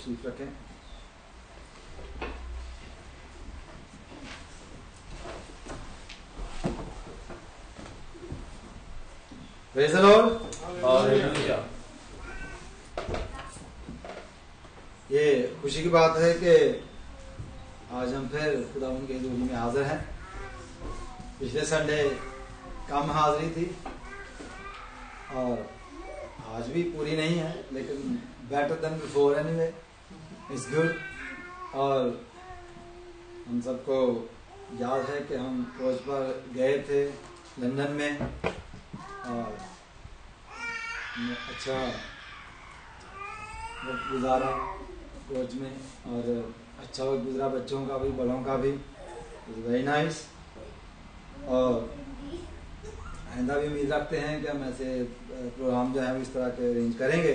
तशरीफ रखें। Praise the Lord. Hallelujah. ये खुशी की बात है कि आज हम फिर खुदावंद के हज़ूरी में हाजिर हैं। पिछले संडे कम हाजिरी थी और आज भी पूरी नहीं है, लेकिन better than before anyway, it's good. और हम सबको याद है कि हम कोच पर गए थे लंदन में और अच्छा वक्त गुजारा कोच में, और अच्छा वक्त गुजरा बच्चों का भी बड़ों का भी, वेरी नाइस। और आइंदा भी उम्मीद रखते हैं कि हम ऐसे प्रोग्राम जो है इस तरह के अरेंज करेंगे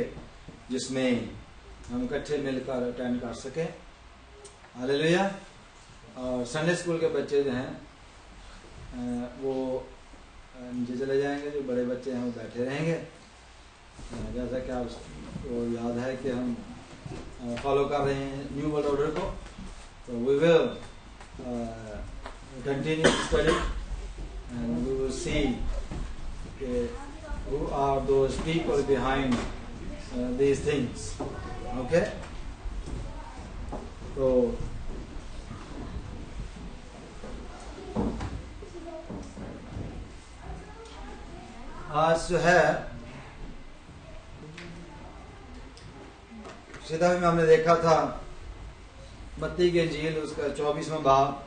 जिसमें हम इकट्ठे मिलकर अटेंड कर सकें। हालेलुया। और संडे स्कूल के बच्चे जो हैं वो नीचे चले जाएंगे, जो बड़े बच्चे हैं वो बैठे रहेंगे। जैसा कि आपको याद है कि हम फॉलो कर रहे हैं न्यू वर्ल्ड ऑर्डर को, तो we will continue study and we will see who are those people behind these things. Okay? तो आज जो है सीधा में हमने देखा था मत्ती की इंजील उसका 24वां बाब,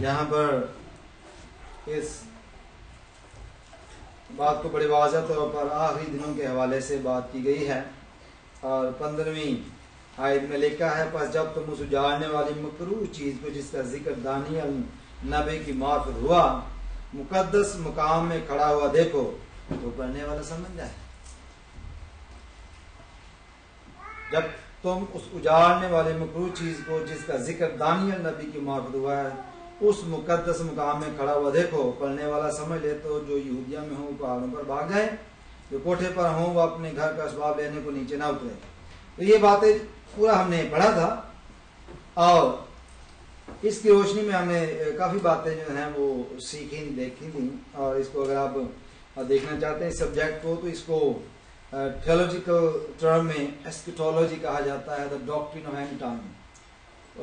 यहाँ पर इस बात को बड़ी वाज़ह तौर पर आखिरी दिनों के हवाले से बात की गई है। और 15वीं आयत में लिखा है, पर जब तुम उस उजाड़ने वाली मकरूह चीज को जिसका जिक्र दानियल नबी की मार्फत हुआ मुकद्दस मुकाम में खड़ा हुआ देखो, तो पढ़ने वाला समझ जाए। जब तुम उस उजाड़ने वाली मकरूह चीज को जिसका जिक्र दानियल नबी की मार्फत हुआ है उस मुकद्दस मुकाम में खड़ा हुआ देखो, पढ़ने वाला समझ ले। तो जो यहूदिया में हो पहाड़ों पर भाग जाए, जो कोठे पर हो वो अपने घर का असबाब लेने को नीचे ना उतरे। तो ये बातें पूरा हमने पढ़ा था और इसकी रोशनी में हमने काफी बातें जो हैं वो सीखी देखी थी। और इसको अगर आप देखना चाहते हैं इस सब्जेक्ट को, तो इसको थियोलॉजिकल टर्म में एस्केटोलॉजी कहा जाता है, the doctrine of and time.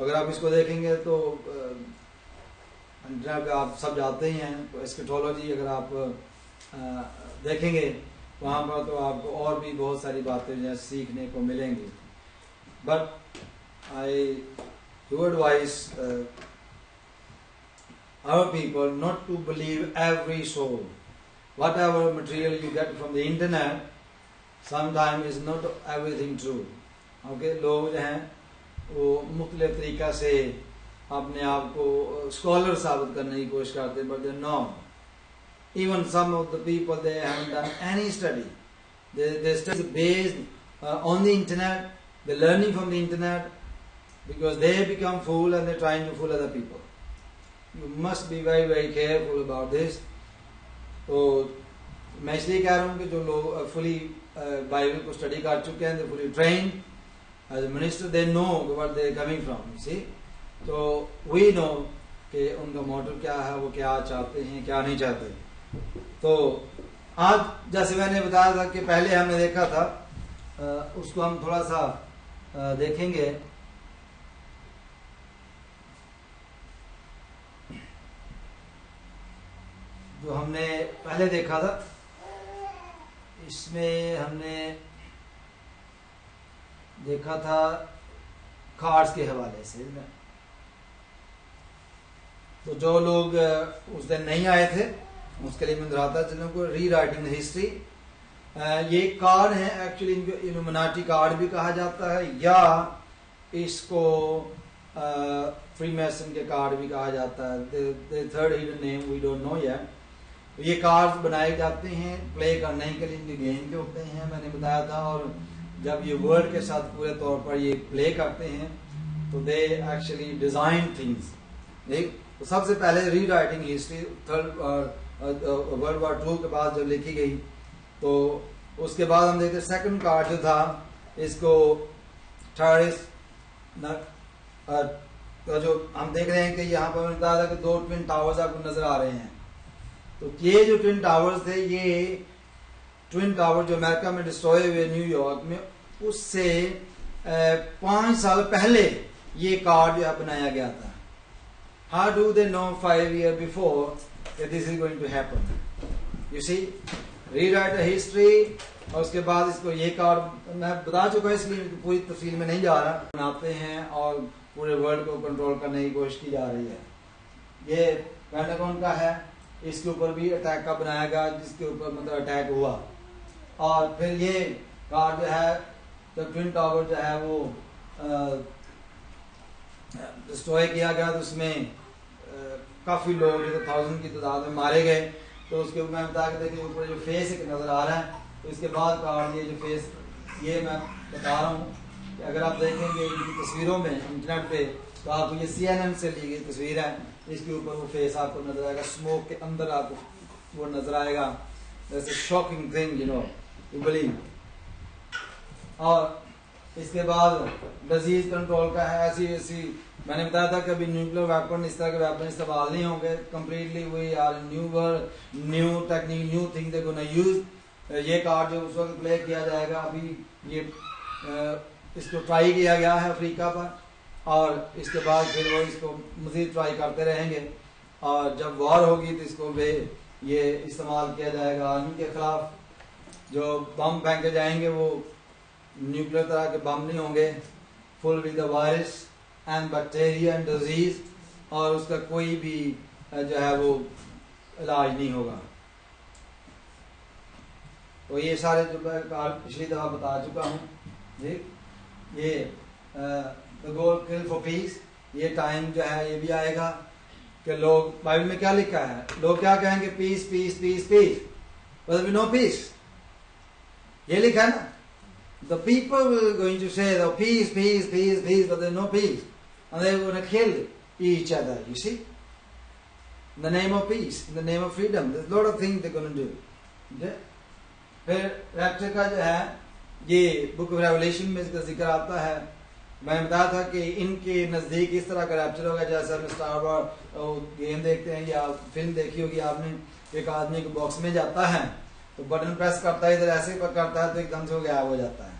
अगर आप इसको देखेंगे तो आप सब जानते ही हैं, तो एस्केटोलॉजी अगर आप देखेंगे वहाँ पर तो आपको और भी बहुत सारी बातें जो सीखने को मिलेंगी। But I do advice our people not to believe every soul. Whatever material you get from the internet, sometimes is not everything true. Okay, लोग जो हैं वो मुख्तलिफ तरीका से अपने आप को स्कॉलर साबित करने की कोशिश करते हैं, but they're not. Even some of the people, they haven't done any study. They study based on the internet. They're learning from the internet because they become fool and they're trying to fool other people. You must be very very careful about this. तो मैं इसलिए कह रहा हूँ कि जो लोग fully Bible को स्टडी कर चुके हैं, they're fully trained as a minister, they know where they're coming from. You see, तो we know कि उनका मोटिव क्या है, वो क्या चाहते हैं क्या नहीं चाहते। तो आज जैसे मैंने बताया था कि पहले हमने देखा था, उसको हम थोड़ा सा देखेंगे। जो हमने पहले देखा था इसमें हमने देखा था कार्ड्स के हवाले से। तो जो लोग उस दिन नहीं आए थे उसके लिए मैं दोहराता जिन को री राइटिंग हिस्ट्री। ये कार्ड है, एक्चुअली इनको इल्यूमिनाटी कार्ड भी कहा जाता है या इसको फ्रीमेसन के कार्ड भी कहा जाता है। The third hidden name we don't know yet. ये कार्ड्स बनाए जाते हैं प्ले करने के लिए, इनके गेम के होते हैं, मैंने बताया था। और जब ये वर्ड के साथ पूरे तौर पर ये प्ले करते हैं तो दे एक्चुअली डिजाइन थिंग्स। देख, तो सबसे पहले री राइटिंग हिस्ट्री वर्ल्ड वॉर 2 के बाद जब लिखी गई, तो उसके बाद हम देखते सेकंड कार्ड जो था इसको थर्ड तो जो हम देख रहे हैं कि यहाँ पर मैंने बताया था कि 2 ट्विन टावर्स आपको नजर आ रहे हैं। तो ये जो ट्विन टावर्स थे, ये ट्विन टावर जो अमेरिका में डिस्ट्रॉय हुए न्यूयॉर्क में, उससे 5 साल पहले ये कार्ड जो बनाया गया था। How do they know 5 years before that this is going to happen? You see, rewrite the history। और उसके बाद इसको ये कार्ड मैं बता चुका है, इसलिए पूरी तफसील में नहीं जा रहा। बनाते हैं और पूरे वर्ल्ड को कंट्रोल करने की कोशिश की जा रही है। ये पेंटागन का है, इसके ऊपर भी अटैक का बनाया गया, जिसके ऊपर मतलब अटैक हुआ। और फिर ये कार्ड जो है, तो ट्विन टावर जो है वो डिस्ट्रॉय किया गया, तो उसमें काफी लोग 1000 की तादाद में मारे गए। तो उसके ऊपर मैं बता के देखिए, ऊपर जो फेस एक नजर आ रहा है, तो इसके बाद कार्ड ये जो फेस, ये मैं बता रहा हूँ कि अगर आप देखेंगे इनकी तस्वीरों में इंटरनेट पे, तो आपको ये CNN से ली गई तस्वीर है। इसके ऊपर वो फेस आपको नजर आएगा, स्मोक के अंदर आपको वो नजर आएगा। That's a shocking thing, you know, you believe. और इसके बाद डिजीज कंट्रोल का है। ऐसी मैंने बताया था कि अभी न्यूक्लियर वेपन, इस तरह के वेपन इस्तेमाल नहीं होंगे। Completely we are new technique, new thing they gonna use. ये कार्ड जो उस वक्त प्ले किया जाएगा, अभी ये इसको ट्राई किया गया है अफ्रीका पर, और इसके बाद फिर वो इसको मजीद ट्राई करते रहेंगे। और जब वॉर होगी तो इसको वे ये इस्तेमाल किया जाएगा आर्मी के खिलाफ। जो बम फेंके जाएंगे वो न्यूक्लियर तरह के बम नहीं होंगे, full with the virus and bacteria and disease, और उसका कोई भी जो है वो इलाज नहीं होगा। तो ये सारे जो पिछली दफा बता चुका हूँ जी। ये the goal kill for piece, ये टाइम जो है ये भी आएगा कि लोग, बाइबल में क्या लिखा है, लोग क्या कहेंगे, peace peace peace peace, but we know peace, ये लिखा है ना। The people were going to say, oh, peace, peace, peace, peace, but there's no peace. And they were going to kill each other, you see. In the name of peace, in the name of freedom. There's a lot of things they're going to do. Okay? फिर rapture का जो है, ये book of revelation में इसका जिक्र आता है। मैंने बताया था कि इनके नज़दीक इस तरह का रैप्चर होगा जैसे हम स्टार वॉर गेम देखते हैं या फिल्म देखी होगी आपने। एक आदमी के बॉक्स में जाता है, तो बटन प्रेस करता है, इधर ऐसे करता है तो एकदम से वो गायब हो जाता है,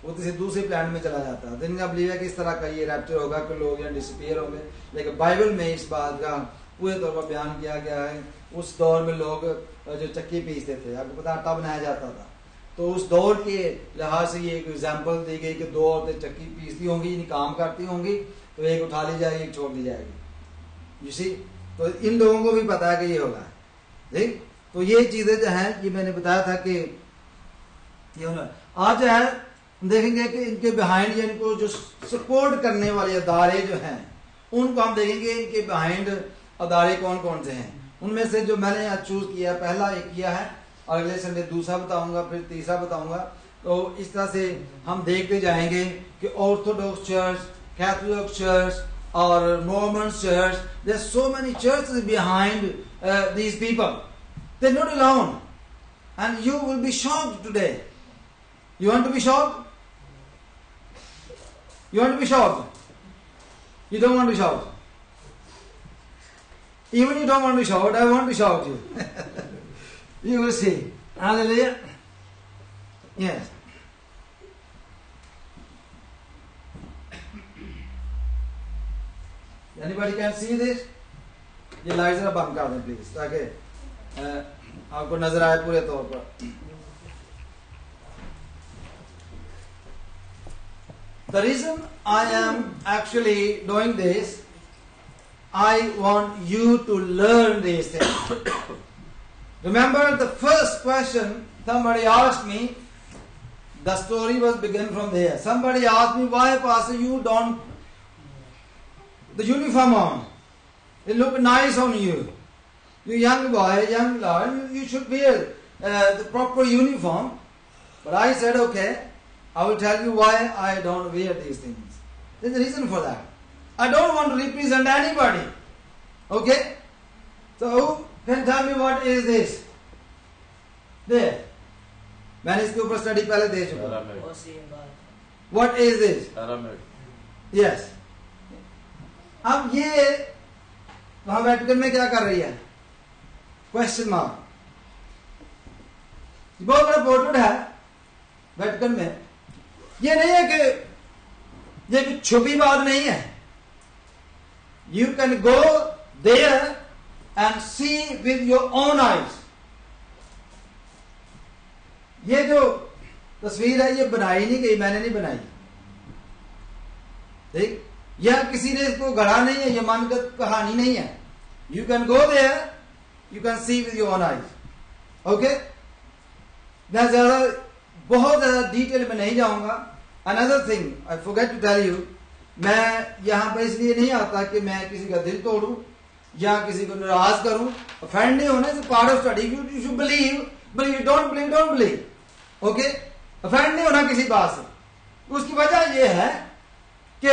वो किसी दूसरे प्लान में चला जाता है। तो इनका बिलीव है कि इस तरह का ये रैप्चर होगा कि लोग यहाँ डिसअपीयर होंगे। लेकिन बाइबल में इस बात का पूरे तौर पर बयान किया गया है। उस दौर में लोग जो चक्की पीसते थे, आपको पता आटा बनाया जाता था, तो उस दौर के लिहाज से ये एक एग्जाम्पल दी गई कि 2 औरतें चक्की पीसती होंगी, काम करती होंगी, तो एक उठा ली जाएगी, एक छोड़ दी जाएगी, यू सी। तो इन लोगों को भी पता है कि ये होगा, ठीक। तो ये चीजें जो है, ये मैंने बताया था कि ये होना। आज जो है देखेंगे कि इनके बिहाइंड, या इनको जो सपोर्ट करने वाले अदारे जो हैं, उनको हम देखेंगे इनके बिहाइंड अदारे कौन कौन से हैं। उनमें से जो मैंने आज चूज किया, पहला एक किया है, और अगले संडे दूसरा बताऊंगा, फिर तीसरा बताऊंगा। तो इस तरह से हम देखते जाएंगे कि ऑर्थोडॉक्स चर्च, कैथोलिक चर्च और Norman church, there are so many churches behind these people. They're not alone, and you will be shocked today. You want to be shocked? You want to be shocked? You don't want to be shocked. Even you don't want to be shocked, I want to shock you. You will see. Hallelujah. Yes. Anybody can see this? ये light जरा बंद कर दें please, ताकि आपको नजर आए पूरे तौर पर। The reason I am actually doing this, I want you to learn these things. Remember the first question somebody asked me, the story was begun from there. Somebody asked me, why Pastor you don't the uniform on? It look nice on you. You young boy, young lad, you should wear the proper uniform. But I said, okay, I will tell you why I don't wear these things. There's a reason for that. I don't want to represent anybody. Okay? So who can tell me what is this? There. मैंने इसके ऊपर study पहले दे चुका हूँ. What is this? Yes. अब ये वहां Vatican में क्या कर रही है? Question mark. बहुत बड़ा पोर्ट्रेट है वेटिकन में। ये नहीं है कि ये कुछ छुपी बात नहीं है। You can go there and see with your own eyes. ये जो तस्वीर है ये बनाई नहीं गई, मैंने नहीं बनाई, ठीक? यह किसी ने इसको गढ़ा नहीं है, यह मनगढ़ंत कहानी नहीं है। You can go there, you can see with your own eyes. Okay, मैं बहुत ज्यादा डिटेल में नहीं जाऊंगा। Another thing I forget to tell you, मैं यहां पर इसलिए नहीं आता कि मैं किसी का दिल तोड़ूं या किसी को नाराज करूं, ऑफेंड नहीं होना। It's part of study. You should believe, don't believe. Okay, offend नहीं होना किसी बात से। उसकी वजह यह है कि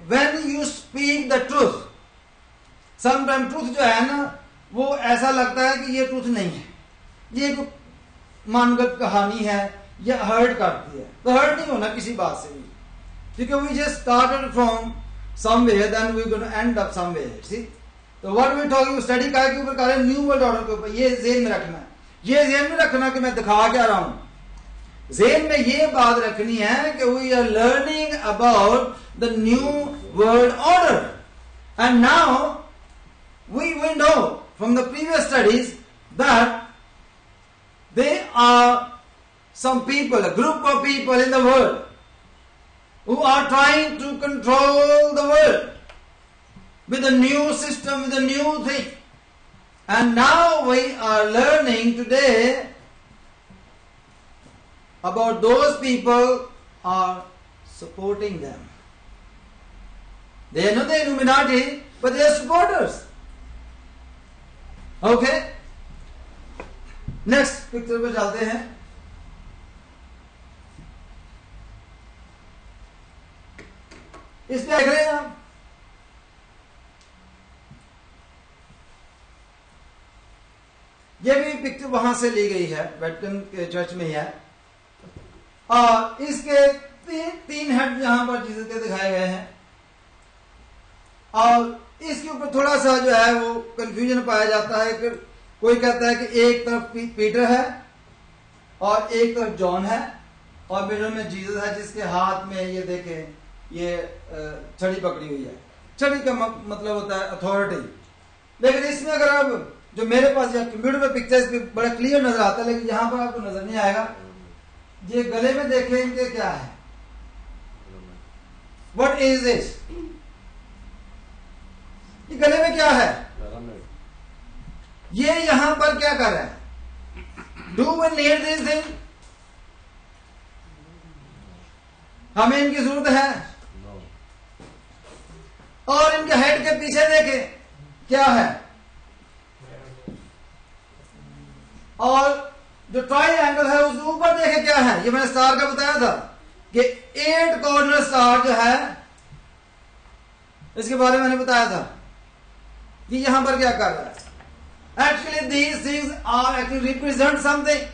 when you speak the truth, sometime truth जो है ना वो ऐसा लगता है कि ये ट्रूथ नहीं है, ये एक मनगढ़ंत कहानी है या हर्ट करती है। तो हर्ट नहीं होना किसी बात से भी, क्योंकि we just started from somewhere, then we gonna end up somewhere. See, तो व्हाट वी टॉकिंग, स्टडी काय के ऊपर कर रहे हैं? न्यू वर्ल्ड ऑर्डर के ऊपर। ये ज़हन में रखना है, ये ज़हन में रखना कि मैं दिखा क्या रहा हूं। ज़हन में ये बात रखनी है कि we are learning about the new world order, and now we know from the previous studies that there are some people, a group of people in the world who are trying to control the world with a new system, with a new thing. And now we are learning today about those people are supporting them. They are not the Illuminati, but they are supporters. Okay? Next picture पे चलते हैं। इस पे देख रहे हैं आप, ये भी पिक्चर वहां से ली गई है, वेटिकन के चर्च में ही है। और इसके तीन हेड यहां पर जीसस के दिखाए गए हैं। और इसके ऊपर थोड़ा सा जो है वो कंफ्यूजन पाया जाता है कि कोई कहता है कि एक तरफ पीटर है और एक तरफ जॉन है और मिडल में जीसस है, जिसके हाथ में ये देखें ये छड़ी पकड़ी हुई है। छड़ी का मतलब होता है अथॉरिटी। लेकिन इसमें अगर आप जो मेरे पास या कंप्यूटर पे पिक्चर पे बड़ा क्लियर नजर आता है, लेकिन यहां पर आपको नजर नहीं आएगा। ये गले में देखें, इनके क्या है? What is this? ये गले में क्या है? ये यहां पर क्या कर रहा है? Do we need this thing? हमें इनकी जरूरत है? और इनके हेड के पीछे देखें क्या है? और जो ट्रायंगल है उसके ऊपर देखें क्या है? ये मैंने स्टार का बताया था कि 8 कॉर्नर स्टार जो है, इसके बारे में मैंने बताया था कि यहां पर क्या कर रहा है। Actually, these things are actually represent something.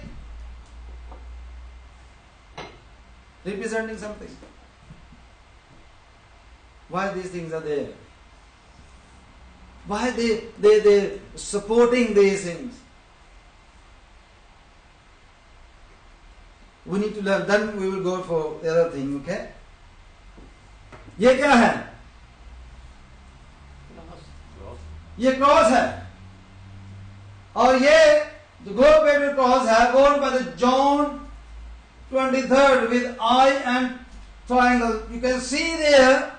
Representing something. Why these things are there? Why they supporting these things? We need to learn. Then we will go for the other thing. Okay? ये क्या है? ये cross है। और ये जो gold plated cross है worn by the John 23rd with eye and triangle. You can see there.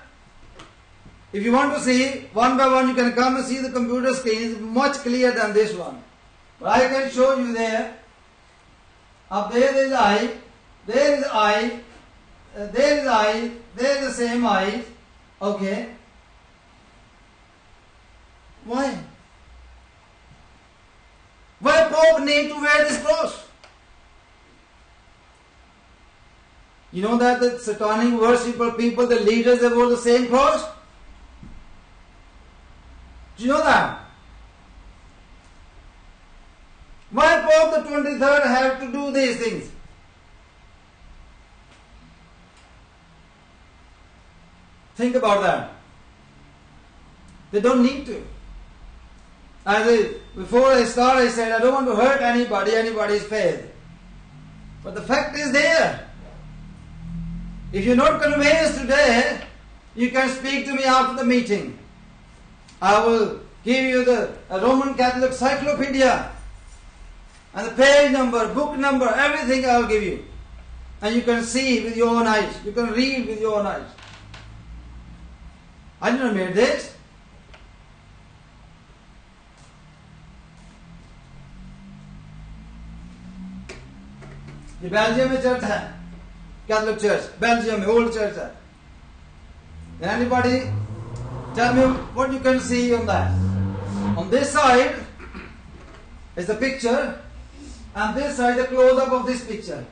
If you want to see one by one, you can come and see the computer screen. It's much clearer than this one. But I can show you there. Up there is eye, there is eye, there is eye, there is the same eye. Okay. Why? Why Pope need to wear this cross? You know that the satanic worshipper people, the leaders, they wore the same cross? Do you know that? Why Pope the 23rd have to do these things? think about that. They don't need to. Before I started, I said, I don't want to hurt anybody's faith. But the fact is there. If you're not convinced today, you can speak to me after the meeting. I will give you the Roman Catholic Encyclopedia and the page number, book number, everything I will give you. And you can see with your own eyes. You can read with your own eyes. I didn't make this. ये Belgium में church है, Catholic church, Belgium में old church है. Anybody tell me what you can see on that? On this side is the picture, and this side the close-up of this picture.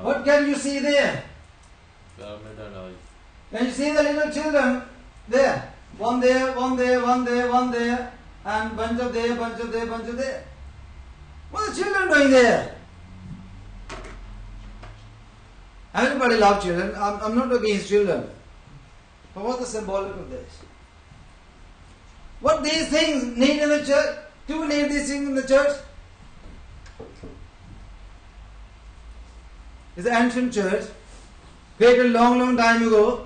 What can you see there? Can you see the little children there? One there, one there, one there, one there, and bunch of there, bunch of there, bunch of there. What are the children doing there? Everybody loves children. I'm not against children. But what's the symbolic of this? What these things need in the church? Do we need these things in the church? It's an ancient church, created a long time ago.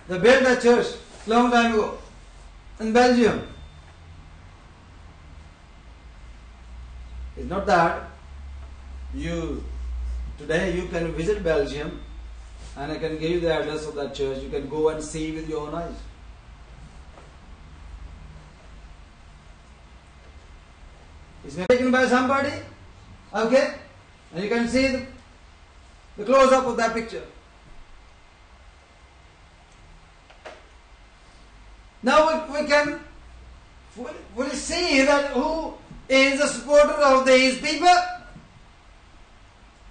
They built that church long time ago in Belgium. It's not that today you can visit Belgium and I can give you the address of that church. You can go and see with your own eyes. It's been taken by somebody, okay? And you can see the close-up of that picture. Now we can fully see that who is the supporter of these people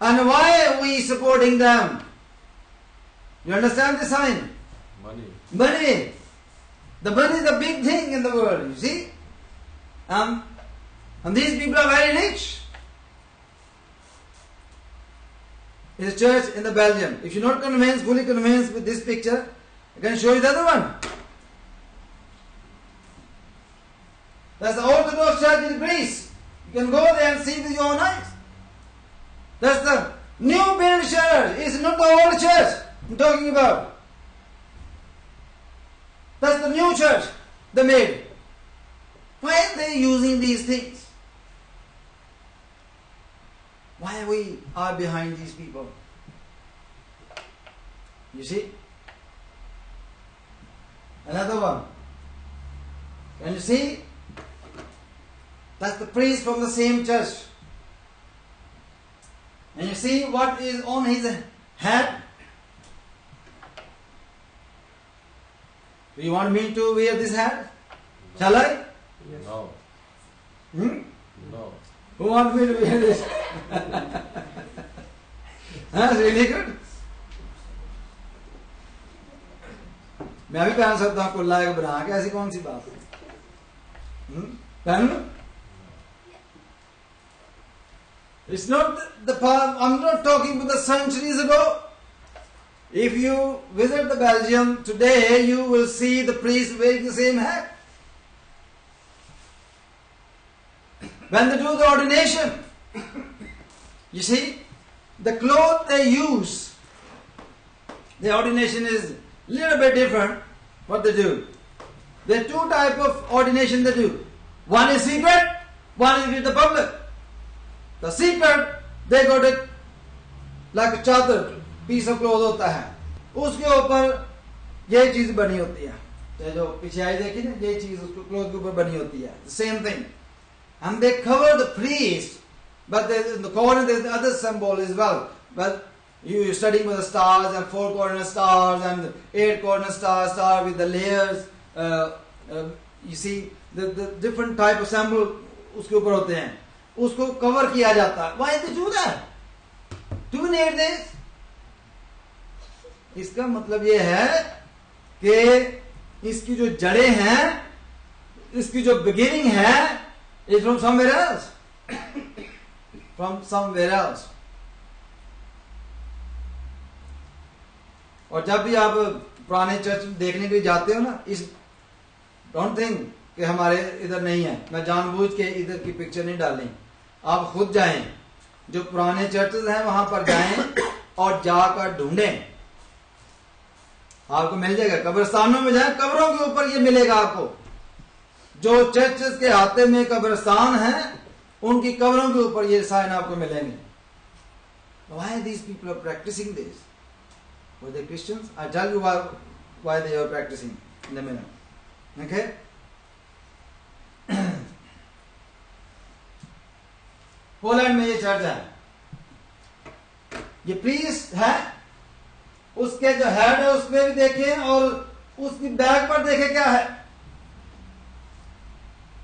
and why are we supporting them. You understand the sign? Money. Money. The money is the big thing in the world, you see? And these people are very rich. It's a church in the Belgium. If you're not convinced, fully convinced with this picture, I can show you the other one. That's the Orthodox Church in Greece. You can go there and see with your own eyes. That's the new built church. It's not the old church I'm talking about. That's the new church they made. Why are they using these things? Why we are behind these people? You see? Another one. Can you see? That's the priest from the same church. And you see what is on his head? Do you want me to wear this hat? Shall I? Yes. No. No. Who wants me to wear this? That's really good. मैं भी पहन सकता हूँ कुल्ला एक बना के, ऐसी कौन सी बात है? पहन लो? It's not I'm not talking about the centuries ago. If you visit the Belgium today, you will see the priest wearing the same hat. When they do the ordination, you see, the cloth they use, the ordination is a little bit different. What they do? There are two types of ordination they do. One is secret, one is with the public. The secret, they got it like a chadar, piece of cloth होता है. उसके ऊपर ये चीज बनी होती है. तो जो पीछे आई देखी ना, ये चीज उसको क्लोथ के ऊपर बनी होती है. The same thing. And they cover the priest, but in the corner there is the other symbol as well. But you studying with the stars and 4 corner stars and 8 corner star with the layers. You see the different type of symbol उसके ऊपर होते हैं. उसको cover किया जाता है. Why they do that? Do we need this? इसका मतलब ये है कि इसकी जो जड़ें हैं, इसकी जो beginning है, is from somewhere else. From somewhere else. और जब भी आप पुराने चर्च देखने के लिए जाते हो ना, इस डोंट थिंक कि हमारे इधर नहीं है, मैं जानबूझ के इधर की पिक्चर नहीं डाली, आप खुद जाएं, जो पुराने चर्चेज हैं वहां पर जाएं और जाकर ढूंढें, आपको मिल जाएगा। कब्रिस्तानों में जाएं, कब्रों के ऊपर ये मिलेगा आपको। जो चर्चेज के आते में कब्रिस्तान है, उनकी कब्रों के ऊपर ये साइन आपको मिलेंगे। Why these people are practicing this? Were they Christians? I'll tell you why they are practicing in a minute. Okay? Poland में ये चर्च है, ये प्रीस्ट है, उसके जो हेड है उसमें भी देखें और उसकी बैक पर देखें क्या है।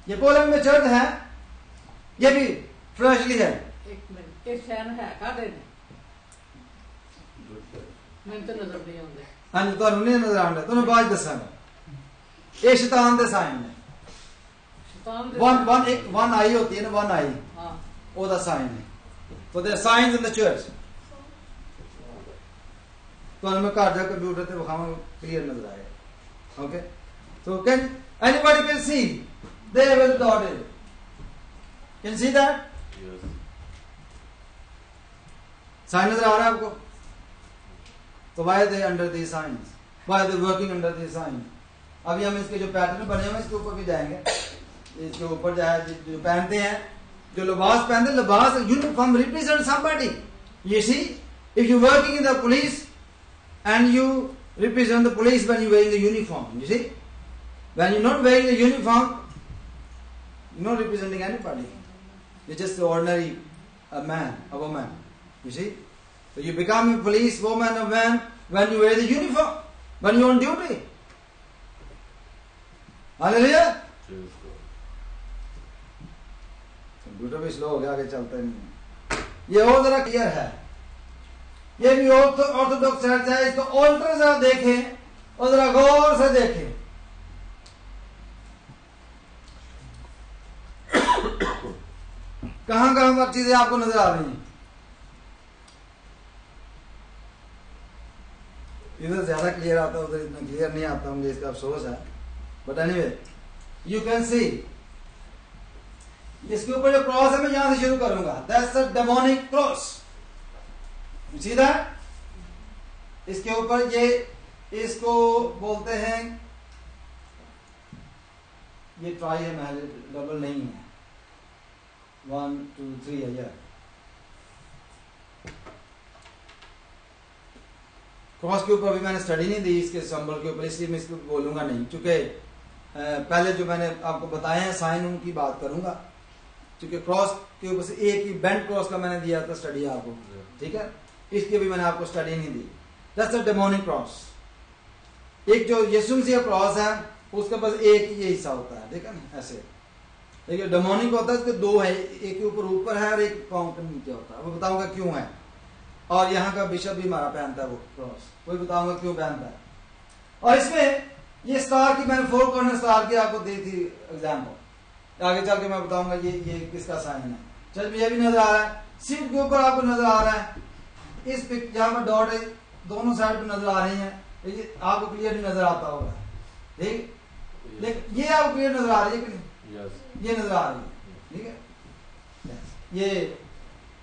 ये पोलैंड में चर्च है, ये भी फ्रेशली है। एक मिनट, ये शहर है का देने मैं तो नजर नहीं आਉਂਦੇ। हाँ जी, ਤੁਹਾਨੂੰ नहीं नजर आਉਂਦਾ, ਤੁਹਾਨੂੰ ਬਾਅਦ ਦੱਸਾਂਗਾ। ये शैतान दे साइन है। शैतान दे वन आई होती है ना, वन आई, हां ਉਹਦਾ साइन है। So there are signs in the church. ਤੁਹਾਨੂੰ ਮੈਂ ਘਰ ਜਾ ਕੇ ਕੰਪਿਊਟਰ ਤੇ ਵਿਖਾਵਾਂਗਾ, ਕਲੀਅਰ ਨਜ਼ਰ ਆਏਗਾ। Okay? So can anybody can see there where the dot is? Can you see that? Yes. Sign नजर आ रहा है आपको? तो why are they under these signs? Why are they working under these signs? अभी हम इसके जो पैटर्न बने हुए इसके ऊपर भी जाएंगे। इसके ऊपर जो पहनते हैं, जो लिबास पहनते हैं, लिबास uniform represent somebody. You see, if you working in the police and you represent the police when you wearing the uniform, you see, when you're not wearing the uniform, you're not representing anybody. You're just an ordinary man, a woman. You see? So you become a police woman or man when you wear the uniform, when you're on duty. Hallelujah? Praise God. Computer भी slow हो गया, आगे चलता नहीं। ये और जरा clear है, ये भी ऑर्थोडॉक्स चर्च है। इसको ऑल्टर जरा देखें और जरा गौर से देखें। कहां कहां पर चीजें आपको नजर आ रही हैं? इधर ज्यादा क्लियर आता है, उधर इतना क्लियर नहीं आता, मुझे इसका अफसोस है। बट एनीवे यू कैन सी, इसके ऊपर जो क्रॉस है मैं यहां से शुरू करूंगा। That's a demonic cross. You see that? इसके ऊपर ये, इसको बोलते हैं, ये ट्राई है महल, डबल नहीं है, 1 2 3 है यार। क्रॉस के ऊपर भी मैंने स्टडी नहीं दी, इसके सिंबल के ऊपर, इसलिए मैं इसको बोलूंगा नहीं, क्योंकि पहले जो मैंने आपको बताए हैं साइन, उनकी बात करूंगा। क्योंकि क्रॉस के ऊपर से एक ही बेंट क्रॉस का मैंने दिया था स्टडी आपको, ठीक है, इसके भी मैंने आपको स्टडी नहीं दी। That's a demonic cross. एक जो यीशु मसीह क्रॉस है उसके पास एक ही ये हिस्सा होता है, ठीक है ना, ऐसे। लेकिन डेमोनिक होता है उसके दो है, एक के ऊपर है और एक पांव के नीचे होता है। वो बताऊंगा क्यों है। और यहाँ का बिशप भी हमारा पहनता है वो क्रॉस, वही बताऊंगा क्यों पहनता है। और इसमें ये स्टार की मैंने 4 कॉर्नर स्टार की आपको दी थी एग्जाम्पल, आगे चल के मैं बताऊंगा ये किसका साइन है। चल ये भी नजर आ रहा है, सीट के ऊपर आपको नजर आ रहा है, इस पिक जहां पर डॉट है दोनों साइड पे नजर आ रही है, ये आपको क्लियर नजर आता होगा, ठीक। लेकिन ये आपको क्लियर नजर आ रही है कि नहीं? Yes. ये नजर आ रही है, ठीक है। ये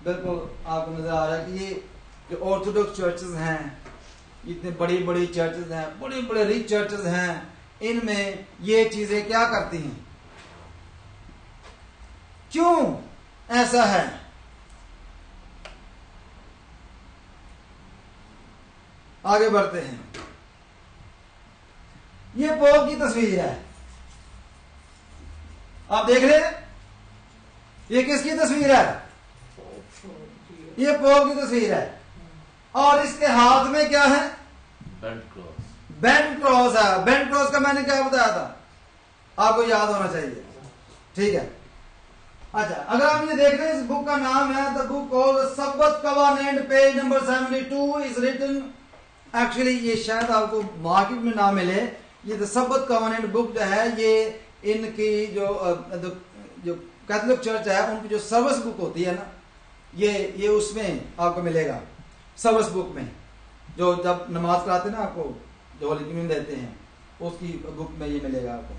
बिल्कुल आपको नजर आ रहा है कि ये जो ऑर्थोडॉक्स चर्चेज हैं, इतने बड़ी बड़ी चर्चेज हैं, बड़े बड़े रिच चर्चेज हैं, इनमें ये चीजें क्या करती हैं, क्यों ऐसा है? आगे बढ़ते हैं। ये पोप की तस्वीर है, आप देख रहे हैं, ये किसकी तस्वीर है? ये पोप की तस्वीर है। और इसके हाथ में क्या है? Bent cross. बेंट क्रॉस है। बेंट क्रॉस का मैंने क्या बताया था, आपको याद होना चाहिए, ठीक है। अच्छा, अगर आप ये देख रहे हैं, इस बुक का नाम है the book of Sabbath covenant, page number 72 is written. Actually ये शायद आपको मार्केट में ना मिले, ये द सबत कवानेंट बुक जो है, ये इनकी जो कैथोलिक चर्च है उनकी जो सर्विस बुक होती है ना, ये उसमें आपको मिलेगा, सर्विस बुक में। जो जब नमाज कराते हैं ना आपको, जो होली कम्युनियन देते हैं, उसकी बुक में ये मिलेगा आपको,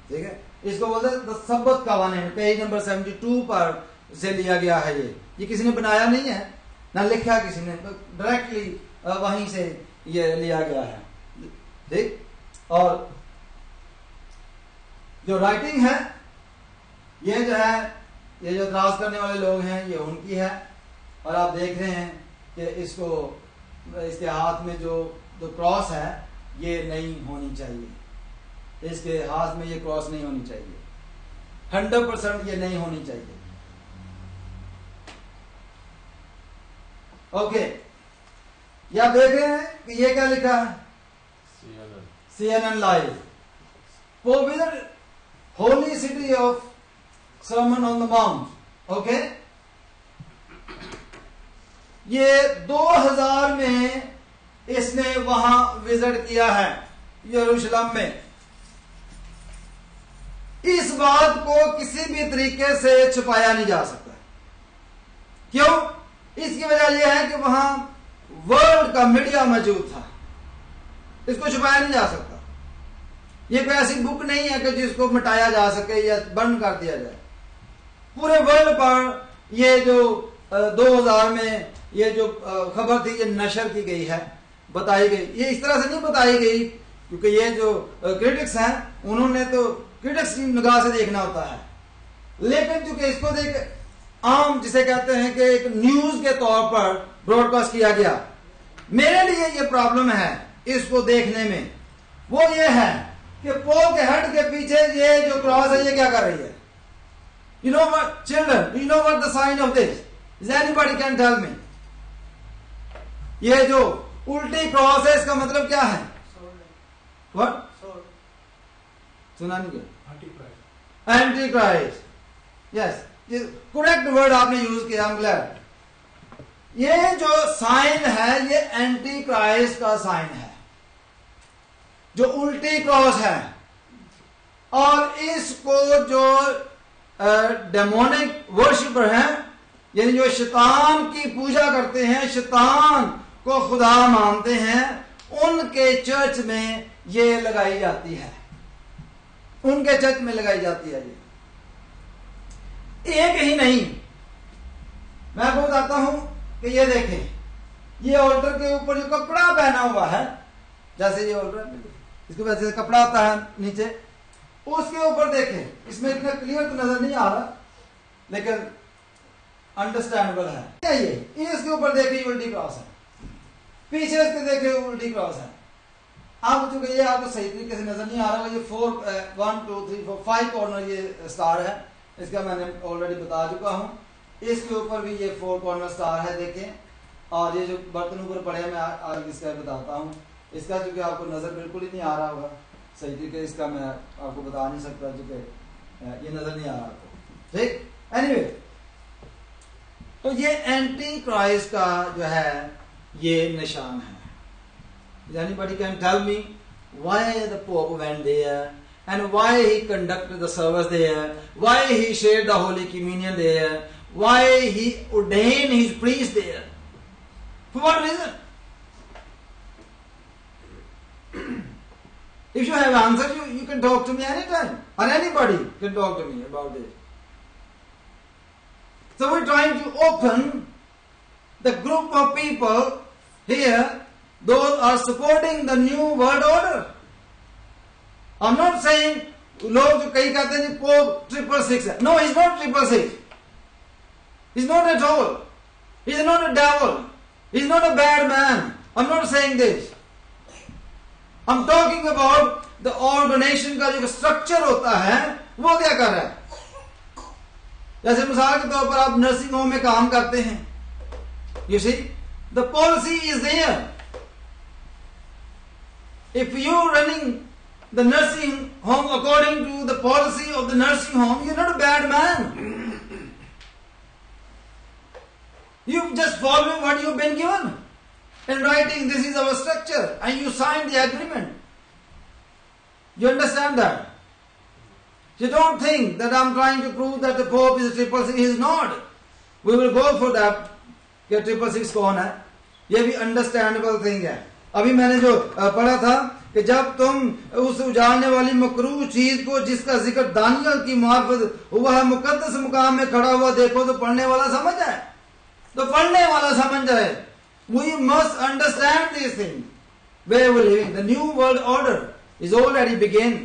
ठीक है। इसको बोलते हैं द सबत कवानीन, पेज नंबर 72 पर से लिया गया है। ये किसी ने बनाया नहीं है ना लिखा किसी ने, डायरेक्टली वहीं से ये लिया गया है, ठीक। और जो राइटिंग है ये जो है, ये जो त्रास करने वाले लोग हैं ये उनकी है। और आप देख रहे हैं कि इसको, इसके हाथ में जो क्रॉस है ये नहीं होनी चाहिए, इसके हाथ में ये क्रॉस नहीं होनी चाहिए, 100% ये नहीं होनी चाहिए। ओके, ये आप देख रहे हैं कि ये क्या लिखा है, CNN live, For visit holy city of Sermon on the Mount, okay. ये 2000 में इसने वहां विजिट किया है यरूशलेम में। इस बात को किसी भी तरीके से छुपाया नहीं जा सकता। क्यों? इसकी वजह यह है कि वहां वर्ल्ड का मीडिया मौजूद था, इसको छुपाया नहीं जा सकता। ये कोई ऐसी बुक नहीं है कि जिसको मिटाया जा सके या बंद कर दिया जाए। पूरे वर्ल्ड पर ये जो 2000 में ये जो खबर थी ये नशर की गई है, बताई गई। ये इस तरह से नहीं बताई गई क्योंकि ये जो क्रिटिक्स हैं उन्होंने तो क्रिटिक्स की निगाह से देखना होता है, लेकिन चूंकि इसको देख आम जिसे कहते हैं कि एक न्यूज के तौर पर ब्रॉडकास्ट किया गया, मेरे लिए ये प्रॉब्लम है इसको देखने में, वो ये है कि पोल के हेड के पीछे ये जो क्रॉस है ये क्या कर रही है। You know what, children, do you know what the sign of this? Is anybody can tell me? ये जो उल्टी क्रॉस है इसका मतलब क्या है? What? सुना नहीं क्या? Anti Christ. यस, ये करेक्ट वर्ड आपने यूज किया, आई एम ग्लैड। ये जो साइन है ये एंटी क्राइस्ट का साइन है, जो उल्टी क्रॉस है। और इसको जो डेमोनिक वर्शिपर हैं, यानी जो शैतान की पूजा करते हैं, शैतान को खुदा मानते हैं, उनके चर्च में ये लगाई जाती है, उनके चर्च में लगाई जाती है। ये एक ही नहीं, मैं आपको बताता हूं कि ये देखें, ये ऑल्टर के ऊपर जो कपड़ा पहना हुआ है, जैसे ये ऑल्टर, इसके वजह से कपड़ा आता है नीचे, उसके ऊपर देखें, इसमें इतना क्लियर तो नजर नहीं आ रहा लेकिन अंडरस्टैंडेबल है। क्या ये इसके ऊपर देखिए उल्टी क्रॉस है, पीछे इसके देखिए उल्टी क्रॉस है। अब चूंकि ये आपको सही तरीके से नजर नहीं आ रहा, ये 4 1 2 3 4 5 कॉर्नर ये स्टार है, इसका मैंने ऑलरेडी बता चुका हूं। इसके ऊपर भी ये 4 कॉर्नर स्टार है, देखें। और ये जो बर्तन ऊपर पड़े हैं मैं आज इसका बताता हूं। इसका चूंकि आपको नजर बिल्कुल ही नहीं आ रहा होगा सही तरीके, इसका मैं आपको बता नहीं सकता चूंकि ये नजर नहीं आ रहा आपको, ठीक। एनीवे, तो ये एंटी क्राइस्ट का जो है ये निशान है। Anybody can tell me why the Pope went there and why he conducted the service there, why he shared the Holy Communion there, why he ordained his priest there? For what reason? If you have answer, you can talk to me anytime, or anybody can talk to me about this. So we're trying to open the group of people here, those are supporting the new world order. I'm not saying लोग जो कई कहते हैं pope 666 है, no, he's not 666. He's not at all. He's not a devil. He's not a bad man. I'm not saying this. I'm talking about the organization का जो structure होता है वो क्या कर रहा है। जैसे मिसाल के तौर पर आप नर्सिंग होम में काम करते हैं, you see, the policy is there. If you're running the nursing home according to the policy of the nursing home, you're not a bad man. You just follow what you've been given. In writing, this is our structure, and you sign the agreement. You understand that? You don't think that I'm trying to prove that the Pope is a 666. He is not. We will go for that. क्या 666 कौन है? ये भी understandable thing है। अभी मैंने जो पढ़ा था कि जब तुम उस उजाड़ने वाली मकरूह चीज को जिसका जिक्र दानियल की मार्फत हुआ है मुकद्दस मुकाम में खड़ा हुआ देखो तो पढ़ने वाला समझ जाए, तो पढ़ने वाला समझ जाए। We must understand this thing where we're living. The new world order is already begun,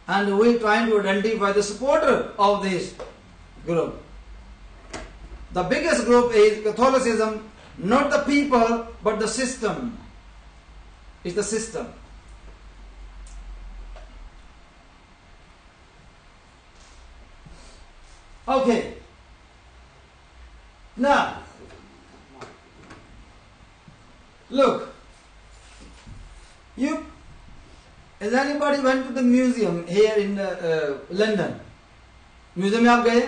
and we're trying to identify the supporter of this group. The biggest group is Catholicism, not the people, but the system. It's the system. Okay. Now, look. Has anybody went to the museum here in London? Museum में आप गए?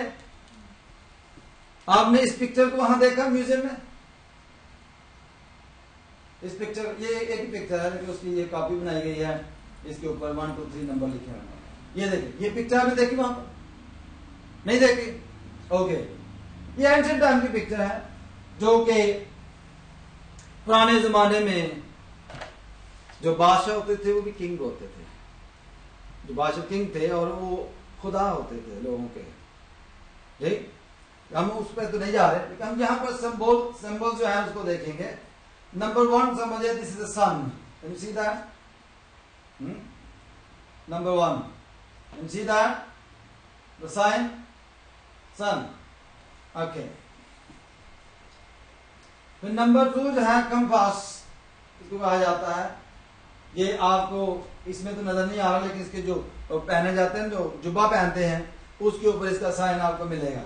आपने इस picture को वहां देखा museum में? इस पिक्चर, ये एक पिक्चर है लेकिन उसकी ये कॉपी बनाई गई है, इसके ऊपर 1 2 3 नंबर लिखे हैं। ये देखिए, ये पिक्चर आपने देखी वहां पर? नहीं देखी? ओके, ये एंशिएंट टाइम की पिक्चर है जो कि पुराने जमाने में जो बादशाह होते थे वो भी किंग होते थे। जो बादशाह किंग थे और वो खुदा होते थे लोगों के। ठीक, हम उस पर तो नहीं जा रहे, लेकिन हम यहाँ पर सिंबल जो है उसको देखेंगे। नंबर 1 समझिए, this is the sun. Can you see that? Number 1, can you see that? The sign sun. Okay, फिर नंबर 2 जो है कंपास, इसको कहा जाता है। ये आपको इसमें तो नजर नहीं आ रहा, लेकिन इसके जो पहने जाते हैं, जो जुब्बा पहनते हैं, उसके ऊपर इसका साइन आपको मिलेगा।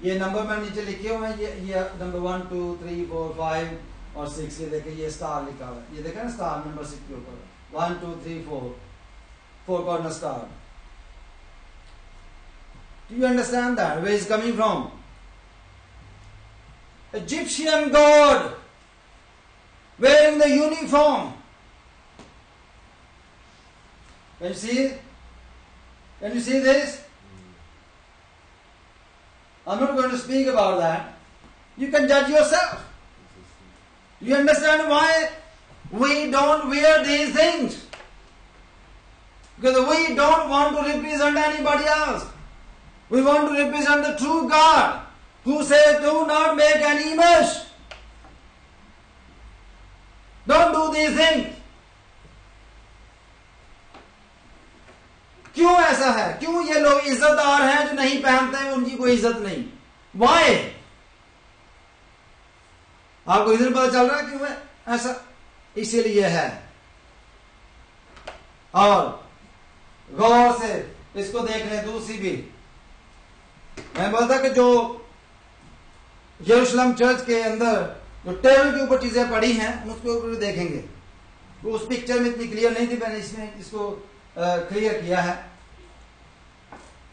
ये नंबर में नीचे लिखे हुए हैं, ये नंबर 1 2 3 4 5 और 6। ये देखिए, ये स्टार लिखा हुआ है, ये देखा ना स्टार नंबर 6 के ऊपर 1 2 3 4 corner star. Do you understand that? Where is coming from? Egyptian god wearing the uniform. Can you see it? Can you see this? I'm not going to speak about that. You can judge yourself. You understand why we don't wear these things? Because we don't want to represent anybody else. We want to represent the true God, who says, do not make any image. Don't do these things. क्यों ऐसा है? क्यों ये लोग इज्जतदार हैं जो नहीं पहनते हैं, उनकी कोई इज्जत नहीं? Why? आपको रीजन पता चल रहा है क्यों है ऐसा? इसीलिए है। और गौर से इसको देख लें, दूसरी भी। मैं बोलता कि जो यरूशलेम चर्च के अंदर जो टेबल के ऊपर चीजें पड़ी हैं, उसके ऊपर देखेंगे। वो उस पिक्चर में इतनी क्लियर नहीं थी, मैंने इसमें इसको क्लियर किया है।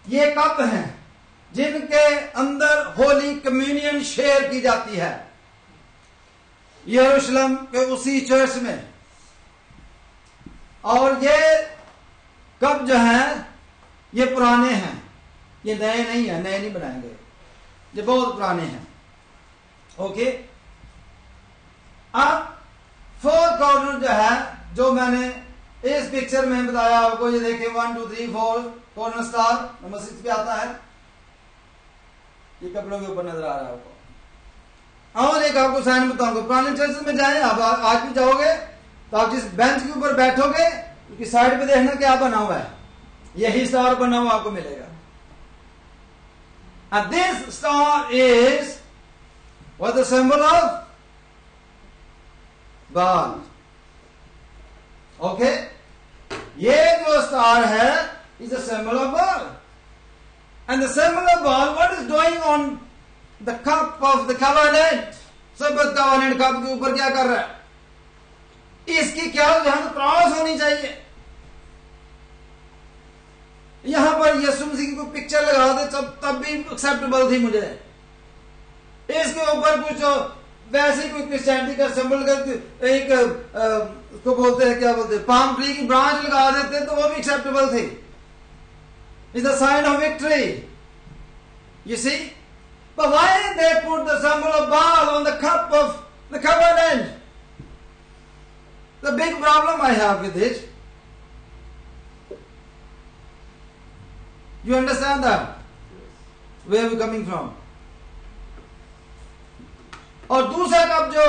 ये कप हैं जिनके अंदर होली कम्युनियन शेयर की जाती है यरूशलेम के उसी चर्च में। और ये कप जो हैं ये पुराने हैं, ये नए नहीं है, नए नहीं बनाए गए, ये बहुत पुराने हैं। ओके, अब 4 कॉर्नर जो है, जो मैंने इस पिक्चर में बताया आपको, ये देखिए 1 2 3 4 कॉर्नर स्टार नंबर 6 पे आता है। ये कपड़ों के ऊपर नजर आ रहा है आपको। और एक आपको साइन बताऊंगा, पुराने चर्च में जाए आप, आज भी जाओगे तो आप जिस बेंच के ऊपर बैठोगे उसकी साइड पे देखना क्या बना हुआ है, यही स्टार बना हुआ आपको मिलेगा। And this star is what the symbol of Baal. Okay, ये जो स्टार है is a symbol of Baal. And the symbol of Baal, what is doing on the cup of the covenant? सबत covenant cup के ऊपर क्या कर रहा है? इसकी क्या जहां क्रॉस होनी चाहिए। यहां पर यीशु मसीह की कोई पिक्चर लगा दे तब भी एक्सेप्टेबल थी मुझे। इसके ऊपर कुछ वैसे कोई क्रिश्चियनिटी का सिंबल का एक उसको बोलते हैं, क्या बोलते हैं, पाम ट्री की ब्रांच लगा देते तो वो भी एक्सेप्टेबल थी। It's the sign of victory, you see. But why they put the symbol of Baal on the cup of The covenant. The big problem I have with it. You understand that? Where are we coming from? और दूसरा कब जो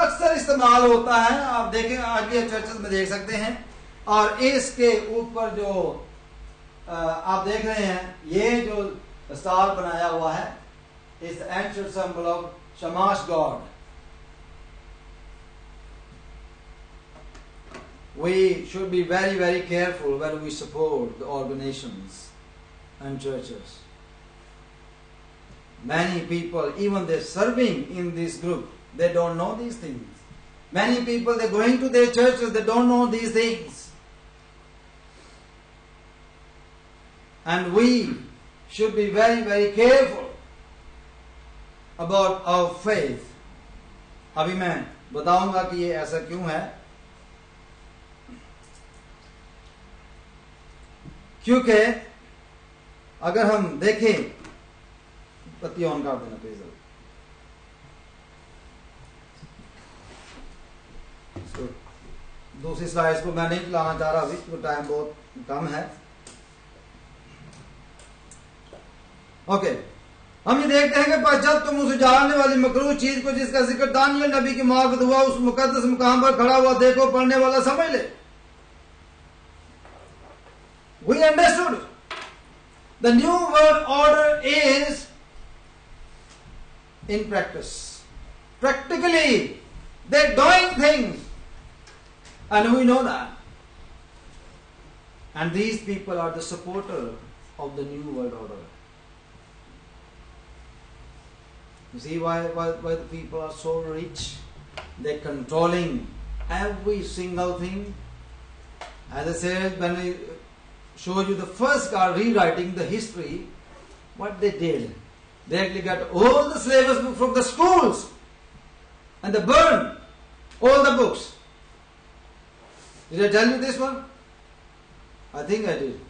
अक्सर इस्तेमाल होता है, आप देखें आज भी चर्चेस में देख सकते हैं, और इसके ऊपर जो आप देख रहे हैं, ये जो स्टार बनाया हुआ है, इस ancient symbol of शमाश God. We should be very, very careful when we support the organizations and churches. Many people, even they're serving in this group, they don't know these things. Many people, they're going to their churches, they don't know these things. And we should be very, very careful about our faith. अभी मैं बताऊंगा कि ये ऐसा क्यों है. क्योंकि अगर हम देखें, पत्ती ऑन कर देना प्लीज. दूसरी स्लाइड्स को मैं नहीं चलाना चाह रहा अभी, तो टाइम बहुत कम है. ओके, हम ये देखते हैं कि जब तुम उस उजाड़ने वाली मकरूह चीज को जिसका जिक्र दानियल नबी की मार्फत हुआ उस मुकद्दस मुकाम पर खड़ा हुआ देखो, पढ़ने वाला समझ ले. We understood the new world order is in practice. Practically, they're doing things, and we know that. And these people are the supporter of the new world order. You see why the people are so rich? They're controlling every single thing. As I said, when I showed you the first guy rewriting the history, what they did, they actually got all the syllabus books from the schools and they burned all the books. Did I tell you this one? I think I did.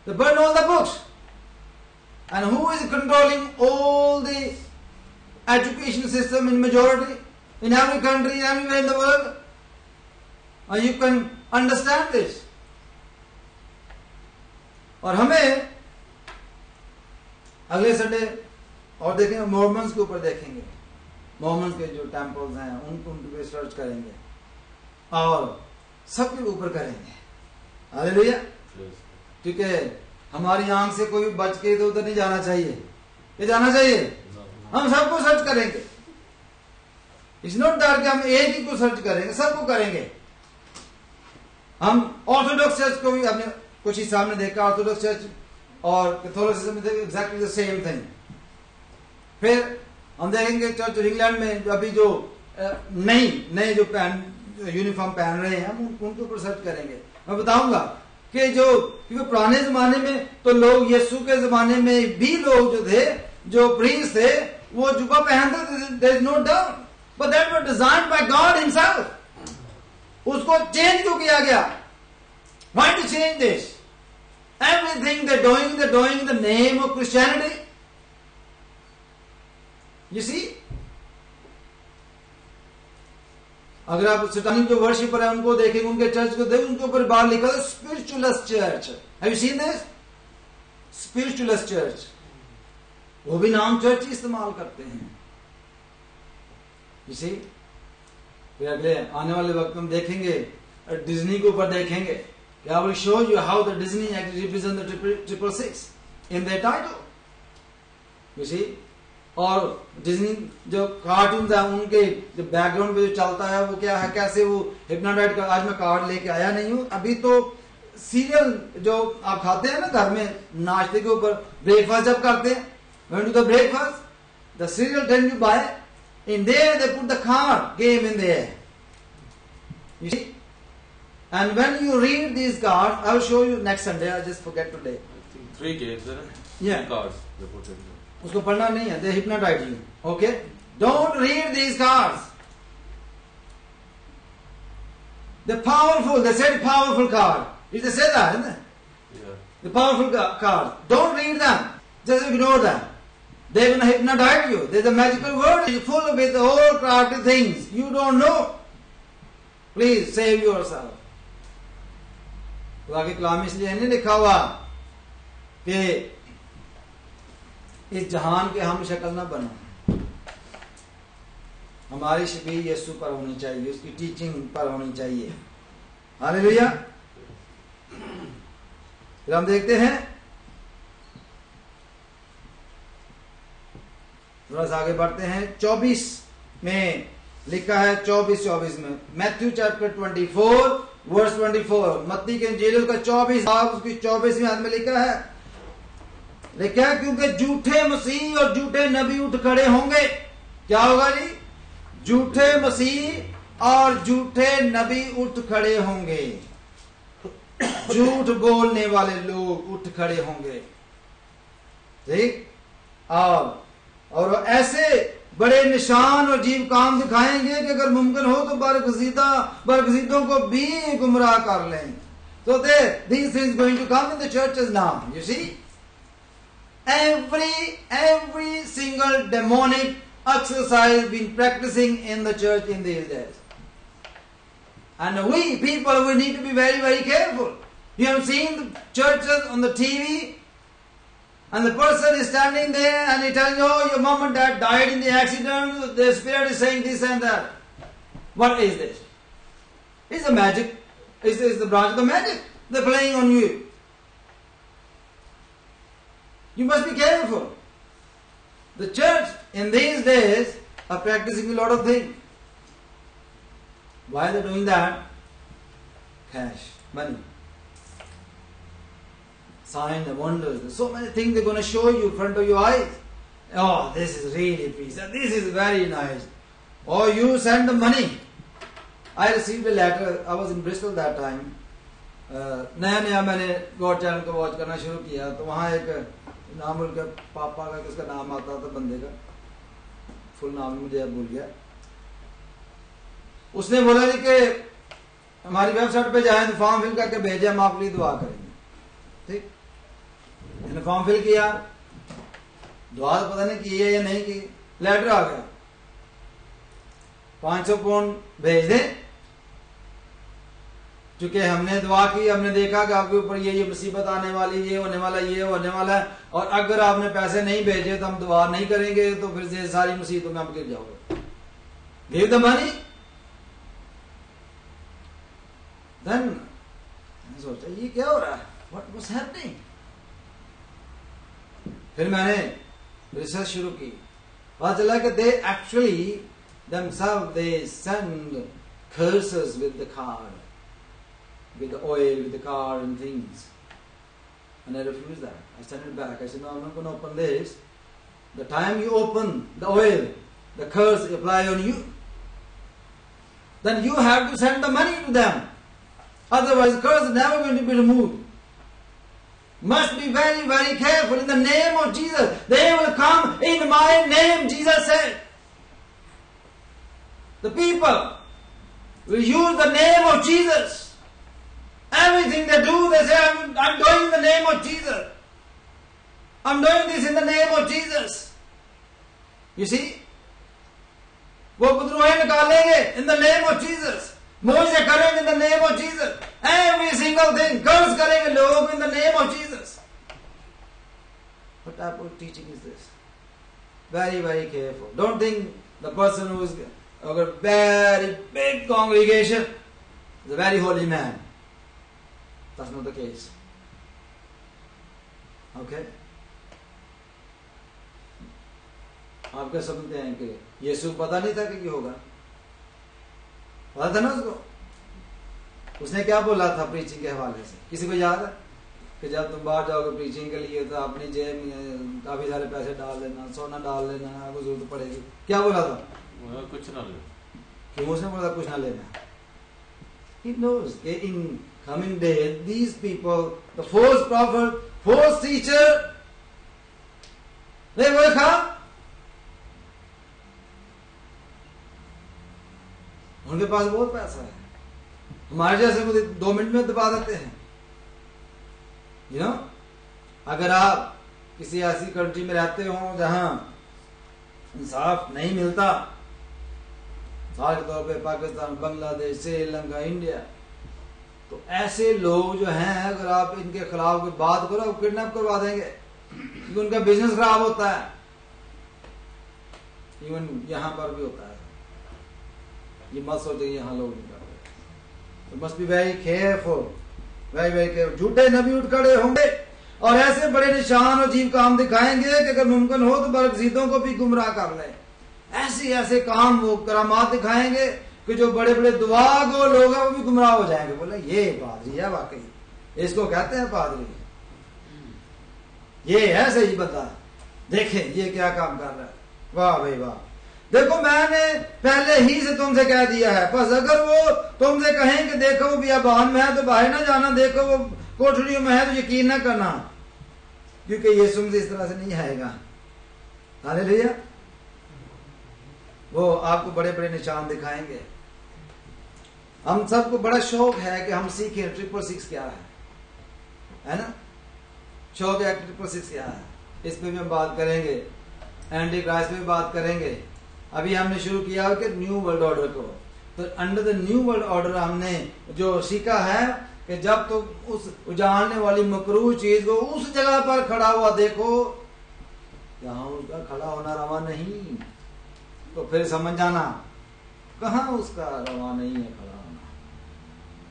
They burned all the books. And who is controlling all the education system in majority, in every country, everywhere in the world? And you can understand this. और हमें अगले Sunday और देखेंगे, Mormons के ऊपर देखेंगे, Mormons के जो टेम्पल्स हैं उनके रिसर्च करेंगे और सबके ऊपर करेंगे. हालेलुया. क्योंकि हमारी आंख से कोई बच के इधर उधर नहीं जाना चाहिए. ये जाना चाहिए, हम सबको सर्च करेंगे. इट्स नॉट दैट कि हम एक ही को सर्च करेंगे, सबको करेंगे. हम ऑर्थोडॉक्स चर्च को भी अपने कुछ ही सामने देखा, ऑर्थोडॉक्स चर्च और कैथोलिसिज्म में एग्जैक्टली द सेम थिंग. फिर हम देखेंगे चर्च ऑफ इंग्लैंड में अभी जो नए जो यूनिफॉर्म पहन रहे हैं, हम उनके ऊपर सर्च करेंगे. मैं बताऊंगा कि जो क्योंकि पुराने जमाने में तो लोग, यीशु के जमाने में भी लोग जो थे, जो प्रीस्ट थे, वो जुबा पहनते थे, there is no doubt, but that was designed by God himself. उसको चेंज क्यों किया गया? Why to change this? Everything they're doing in the name of Christianity. You see? अगर आप सैतानिक जो वर्शिपर है उनको देखेंगे, उनके चर्च को देखेंगे, उनके ऊपर बाहर लिखा है spiritualist church. Have you seen this? Spiritualist church. वो भी नाम चर्च ही इस्तेमाल करते हैं. You see? फिर अगले आने वाले वक्त में हम देखेंगे, डिज्नी के ऊपर देखेंगे. I will show you how the Disney actually represent the 666 in their title. You see? और डिज्नी जो कार्टून है उनके जो बैकग्राउंड पे जो चलता है वो क्या है, कैसे वो हिप्नोटाइट का. आज मैं कार्ड लेके आया नहीं हूँ. अभी तो सीरियल जो आप खाते हैं ना घर में, नाश्ते के ऊपर ब्रेकफास्ट जब करते हैं, when do the breakfast, the cereal then you buy, in there they put the card game in there. You see? And when you read these cards, I will show you next Sunday. I just forget today. I think 3 games, isn't it? Yeah. 3 cards they put in. उसको पढ़ना नहीं है. They hypnotize you. Okay? Don't read these cards. The powerful. They said powerful card. Did they say that? Isn't it? Yeah. The powerful cards. Don't read them. Just ignore them. They're going to hypnotize you. There's a magical word. It's full with all crafty things. You don't know. Please save yourself. तो आगे कलाम इसलिए नहीं लिखा हुआ कि इस जहान के हम शक्ल ना बनो. हमारी शबीह यीशु पर होनी चाहिए, उसकी टीचिंग पर होनी चाहिए. हालेलुया. फिर हम देखते हैं, थोड़ा सा आगे बढ़ते हैं. 24 में लिखा है, 24 में मैथ्यू चैप्टर 24 वर्स 24, मत्ती के इंजील उसका 24 उसकी 24वें आयत में लिखा है, लिखा है क्योंकि झूठे मसीह और झूठे नबी उठ खड़े होंगे. क्या होगा जी? झूठे मसीह और झूठे नबी उठ खड़े होंगे. झूठ बोलने वाले लोग उठ खड़े होंगे. ठीक. और ऐसे बड़े निशान और अजीब काम दिखाएंगे कि अगर मुमकिन हो तो बरगजीदों को भी गुमराह कर लें. So these things going to come in the churches now. You see, every single demonic exercise been practicing in the church in these days. And we people, we need to be very, very careful. You have seen the churches on the TV, and the person is standing there and he tells you, oh, your mom and dad died in the accident, the spirit is saying this and that. What is this? It's the magic. It's the branch of the magic. They're playing on you. You must be careful. The church in these days are practicing a lot of things. Why are they doing that? Cash, money, signs and wonders. There's so many things they're going to show you in front of your eyes. Oh, this is really peace. This is very nice. Or you send the money. I received a letter. I was in Bristol that time. नया मैंने God channel को watch करना शुरू किया, तो वहाँ एक नाम उनके पापा का किसका नाम आता था, बंदे का फुल नाम मुझे अब भूल गया. उसने बोला कि हमारी वेबसाइट पे जाएं तो फॉर्म फिल करके भेजें, हम आपके लिए दुआ करेंगे. ठीक. मैंने फॉर्म फिल किया, दुआ तो पता नहीं की है या नहीं की. लेटर आ गया, 500 पाउंड भेज दें, क्योंकि हमने दुआ की, हमने देखा कि आपके ऊपर ये मुसीबत आने वाली, ये होने वाला है, और अगर आपने पैसे नहीं भेजे तो हम दुआ नहीं करेंगे, तो फिर से सारी मुसीबतों में आप गिर जाओगे. Give the money. देन सोचा ये क्या हो रहा है, व्हाट वाज हैपनिंग. फिर मैंने रिसर्च शुरू की, पता चला कि they actually themselves they send curses with the card, with the oil, with the car and things. And I refused that. I sent it back. I said, no, I'm not going to open this. The time you open the oil, the curse apply on you. Then you have to send the money to them. Otherwise, the curse is never going to be removed. Must be very, very careful in the name of Jesus. They will come in my name, Jesus said. The people will use the name of Jesus. Everything they do, they say, I'm doing in the name of Jesus. I'm doing this in the name of Jesus. You see? वो कुदरुएं निकालेंगे in the name of Jesus. मोजे करेंगे in the name of Jesus. Every single thing, curse करेंगे लोग in the name of Jesus. What type of teaching is this? Very, very careful. Don't think the person who is a very big congregation is a very holy man. That's not the case. Okay? आप क्या समझते हैं कि यीशु पता नहीं था कि क्या होगा? पता था ना उसको? उसने क्या बोला था प्रीचिंग के हवाले से? किसी को याद है कि जब तुम बाहर जाओगे प्रीचिंग के लिए तो अपनी जेब में काफी सारे पैसे डाल लेना, सोना डाल लेना, आपको जरूरत पड़ेगी. क्या बोला था? कुछ ना ले. क्यों उसने बोला कुछ ना लेना? He knows in coming day these people, the false prophet, false teacher, they will come. उनके पास बहुत पैसा है. हमारे जैसे को 2 मिनट में दबा देते हैं. You know, अगर आप किसी ऐसी कंट्री में रहते हो जहां इंसाफ नहीं मिलता, मिसाल के तौर पे पाकिस्तान, बांग्लादेश, श्रीलंका, इंडिया, तो ऐसे लोग जो हैं अगर आप इनके खिलाफ कोई बात करो वो किडनैप करवा देंगे, क्योंकि उनका बिजनेस खराब होता है। इवन यहां पर भी होता है, ये मत सोचे यहाँ लोग नहीं करते। तो must be very careful, very very careful. झूठे नबी उठ खड़े होंगे और ऐसे बड़े निशान और अजीब काम दिखाएंगे कि अगर मुमकिन हो तो बरगज़ीदों को भी गुमराह कर ले। ऐसे ऐसे काम वो करामात दिखाएंगे कि जो बड़े बड़े दुआ गो लोग हैं वो भी गुमराह हो जाएंगे। बोले ये पादरी है, वाकई इसको कहते हैं पादरी, ये है सही बता, देखें ये क्या काम कर रहा है। वाह भाई वाह। देखो मैंने पहले ही से तुमसे कह दिया है, बस अगर वो तुमसे कहें कि देखो वो बियाबान में है तो बाहर ना जाना, देखो वो कोठरियों में है तो यकीन ना करना, क्योंकि ये तुमसे इस तरह से नहीं आएगा। हालेलुया। वो आपको बड़े बड़े निशान दिखाएंगे। हम सबको बड़ा शौक है कि हम सीखें 666 क्या है ना, शौक है 666 क्या है। इस पे भी हम बात करेंगे, एंटी क्राइस्ट पे भी बात करेंगे। अभी हमने शुरू किया कि न्यू वर्ल्ड ऑर्डर को, तो under the new world order हमने जो सीखा है कि जब तो उस उजाड़ने वाली मकरूह चीज को उस जगह पर खड़ा हुआ देखो जहां उसका खड़ा होना रवा नहीं, तो फिर समझ जाना कहां उसका रवा नहीं है खड़ा होना।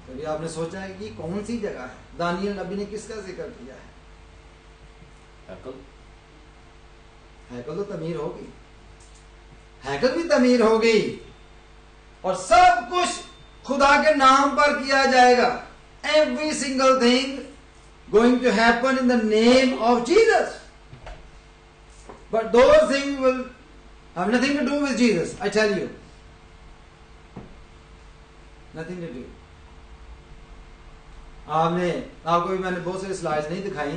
कभी आपने सोचा है कि कौन सी जगह है? दानियल नबी ने किसका जिक्र किया है? हैकल तो तमीर होगी, हैकल भी तमीर होगी, और सब कुछ खुदा के नाम पर किया जाएगा। Every single thing going to happen in the name of Jesus, but those things will have nothing to do with Jesus. I tell you, nothing to do. आपको भी मैंने बहुत सारी स्लाइड्स नहीं दिखाई,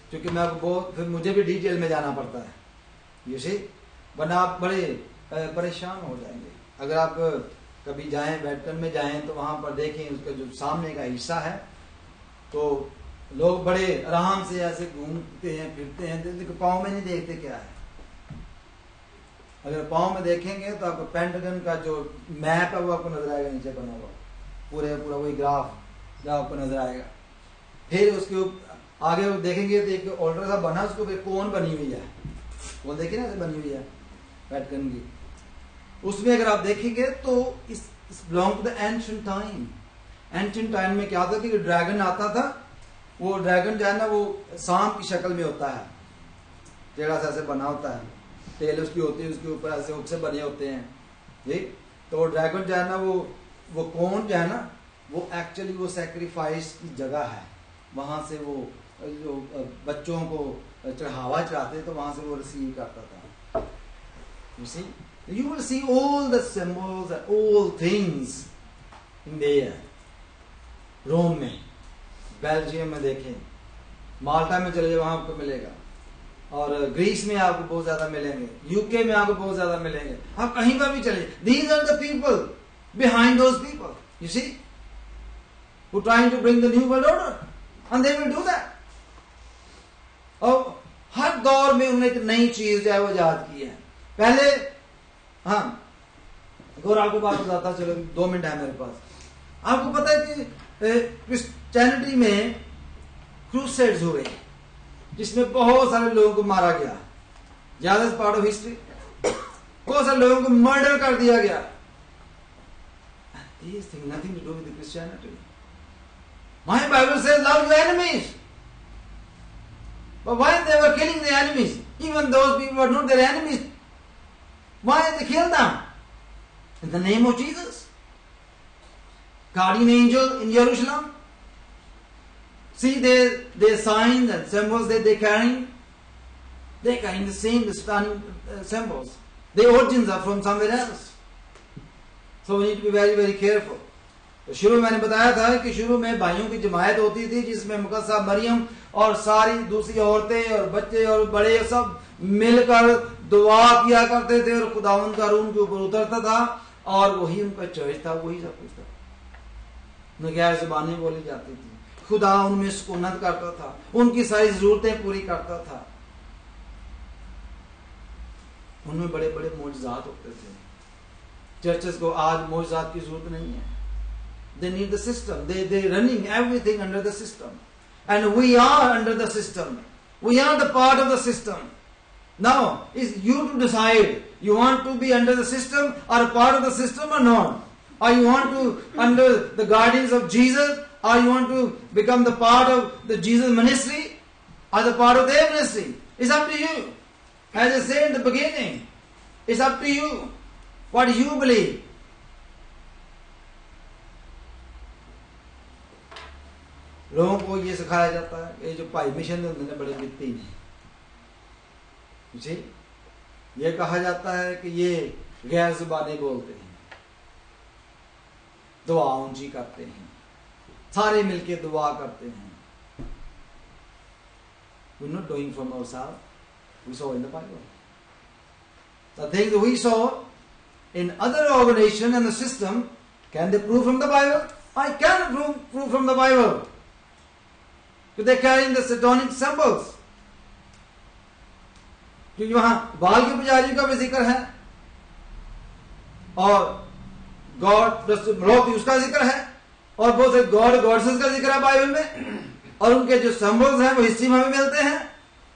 क्योंकि मैं आपको बहुत, फिर मुझे भी डिटेल में जाना पड़ता है, ये सी, वरना आप बड़े परेशान हो जाएंगे। अगर आप कभी जाएं, वेटिकन में जाएं, तो वहां पर देखें उसका जो सामने का हिस्सा है, तो लोग बड़े आराम से ऐसे घूमते हैं, फिरते हैं, तो पाँव में नहीं देखते क्या है। अगर पाँव में देखेंगे तो आपको पेंटागन का जो मैप है वो आपको नजर आएगा, नीचे बना हुआ पूरा वही ग्राफ जो आपको नजर आएगा। फिर उसके आगे वो देखेंगे तो एक ऑल्टर सा बना, उसके ऊपर कोन बनी हुई है, वो देखिए ना बनी हुई है वेटिकन की। उसमें अगर आप देखेंगे तो इस belong to the ancient time. Ancient time में क्या था कि ड्रैगन आता था, वो ड्रैगन जो है ना वो सांप की शक्ल में होता है, टेढ़ा सा ऐसे बना होता है, टेल उसकी होती है, उसके ऊपर ऐसे हुक से बने होते हैं, ठीक। तो ड्रैगन जो है ना वो कोन जो है ना वो एक्चुअली वो सैक्रिफाइस की जगह है। वहां से वो जो बच्चों को चढ़ावा चढ़ाते तो वहां से वो रिसीव करता था। You will see all the symbols and all things in there. रोम में, बेल्जियम में देखें, माल्टा में चले जाए वहां आपको मिलेगा, और ग्रीस में आपको बहुत ज्यादा मिलेंगे, यूके में आपको बहुत ज्यादा मिलेंगे, आप कहीं पर भी चले। These are the people behind those people, you see, who trying to bring the new world order, and they will do that. और हर दौर में उन्होंने एक नई चीज जो है वो इजाद की है। पहले हाँ, और आपको बात बताता, चलो 2 मिनट है मेरे पास। आपको पता है कि क्रिश्चियनिटी में क्रूसेड्स हुए जिसमें बहुत सारे लोगों को मारा गया, ज्यादा पार्ट ऑफ हिस्ट्री, बहुत सारे लोगों को मर्डर कर दिया गया। These things nothing to do with the Christianity. My Bible says love your enemies. But why they were killing the enemies? Even those people were not their enemies. Why did they kill them? In the name of Jesus. Guardian angel in Jerusalem. See their signs and symbols that they carrying. They carrying the same stunning symbols. Their origins are from somewhere else. So we need to be very very careful. तो शुरू मैंने बताया था कि शुरू में भाइयों की जमायत होती थी जिसमें मुकद्दसा मरियम और सारी दूसरी औरतें और बच्चे और बड़े सब मिलकर दुआ किया करते थे, और खुदावंद का रूह उनके ऊपर उतरता था, और वही उनका चर्च था, वही सब कुछ था। गैर ज़बानें बोली जाती थी, खुदा उनमें सुकूनत करता था, उनकी सारी जरूरतें पूरी करता था। उनमें बड़े बड़े मौजज़ात होते थे। चर्चेस को आज मौजज़ात की जरूरत नहीं है। They need the system. They running everything under the system. And we are under the system. We are the part of the system. Now, it's you to decide. You want to be under the system or a part of the system or not? Or you want to under the guidance of Jesus, or you want to become the part of the Jesus ministry or the part of their ministry? It's up to you. As I said in the beginning, it's up to you. What do you believe? लोगों को ये सिखाया जाता है, ये जो भाई mission होते हैं बड़े वित्ती हैं, ये कहा जाता है कि ये गैर जुबानी बोलते हैं, दुआ ऊंची करते हैं, सारे मिलके दुआ करते हैं. We're not doing from ourselves. We saw in the Bible. The things we saw in other organizations and the system, can they prove from the Bible? I can prove from the Bible. Because they're carrying the satanic symbols. क्योंकि वहां बाल की पुजारी का भी जिक्र है और गॉड उसका जिक्र है और बहुत से गॉड गॉडेसेस का जिक्र है बाइबल में और उनके जो सिंबल्स हैं वो हिस्ट्री में भी मिलते हैं.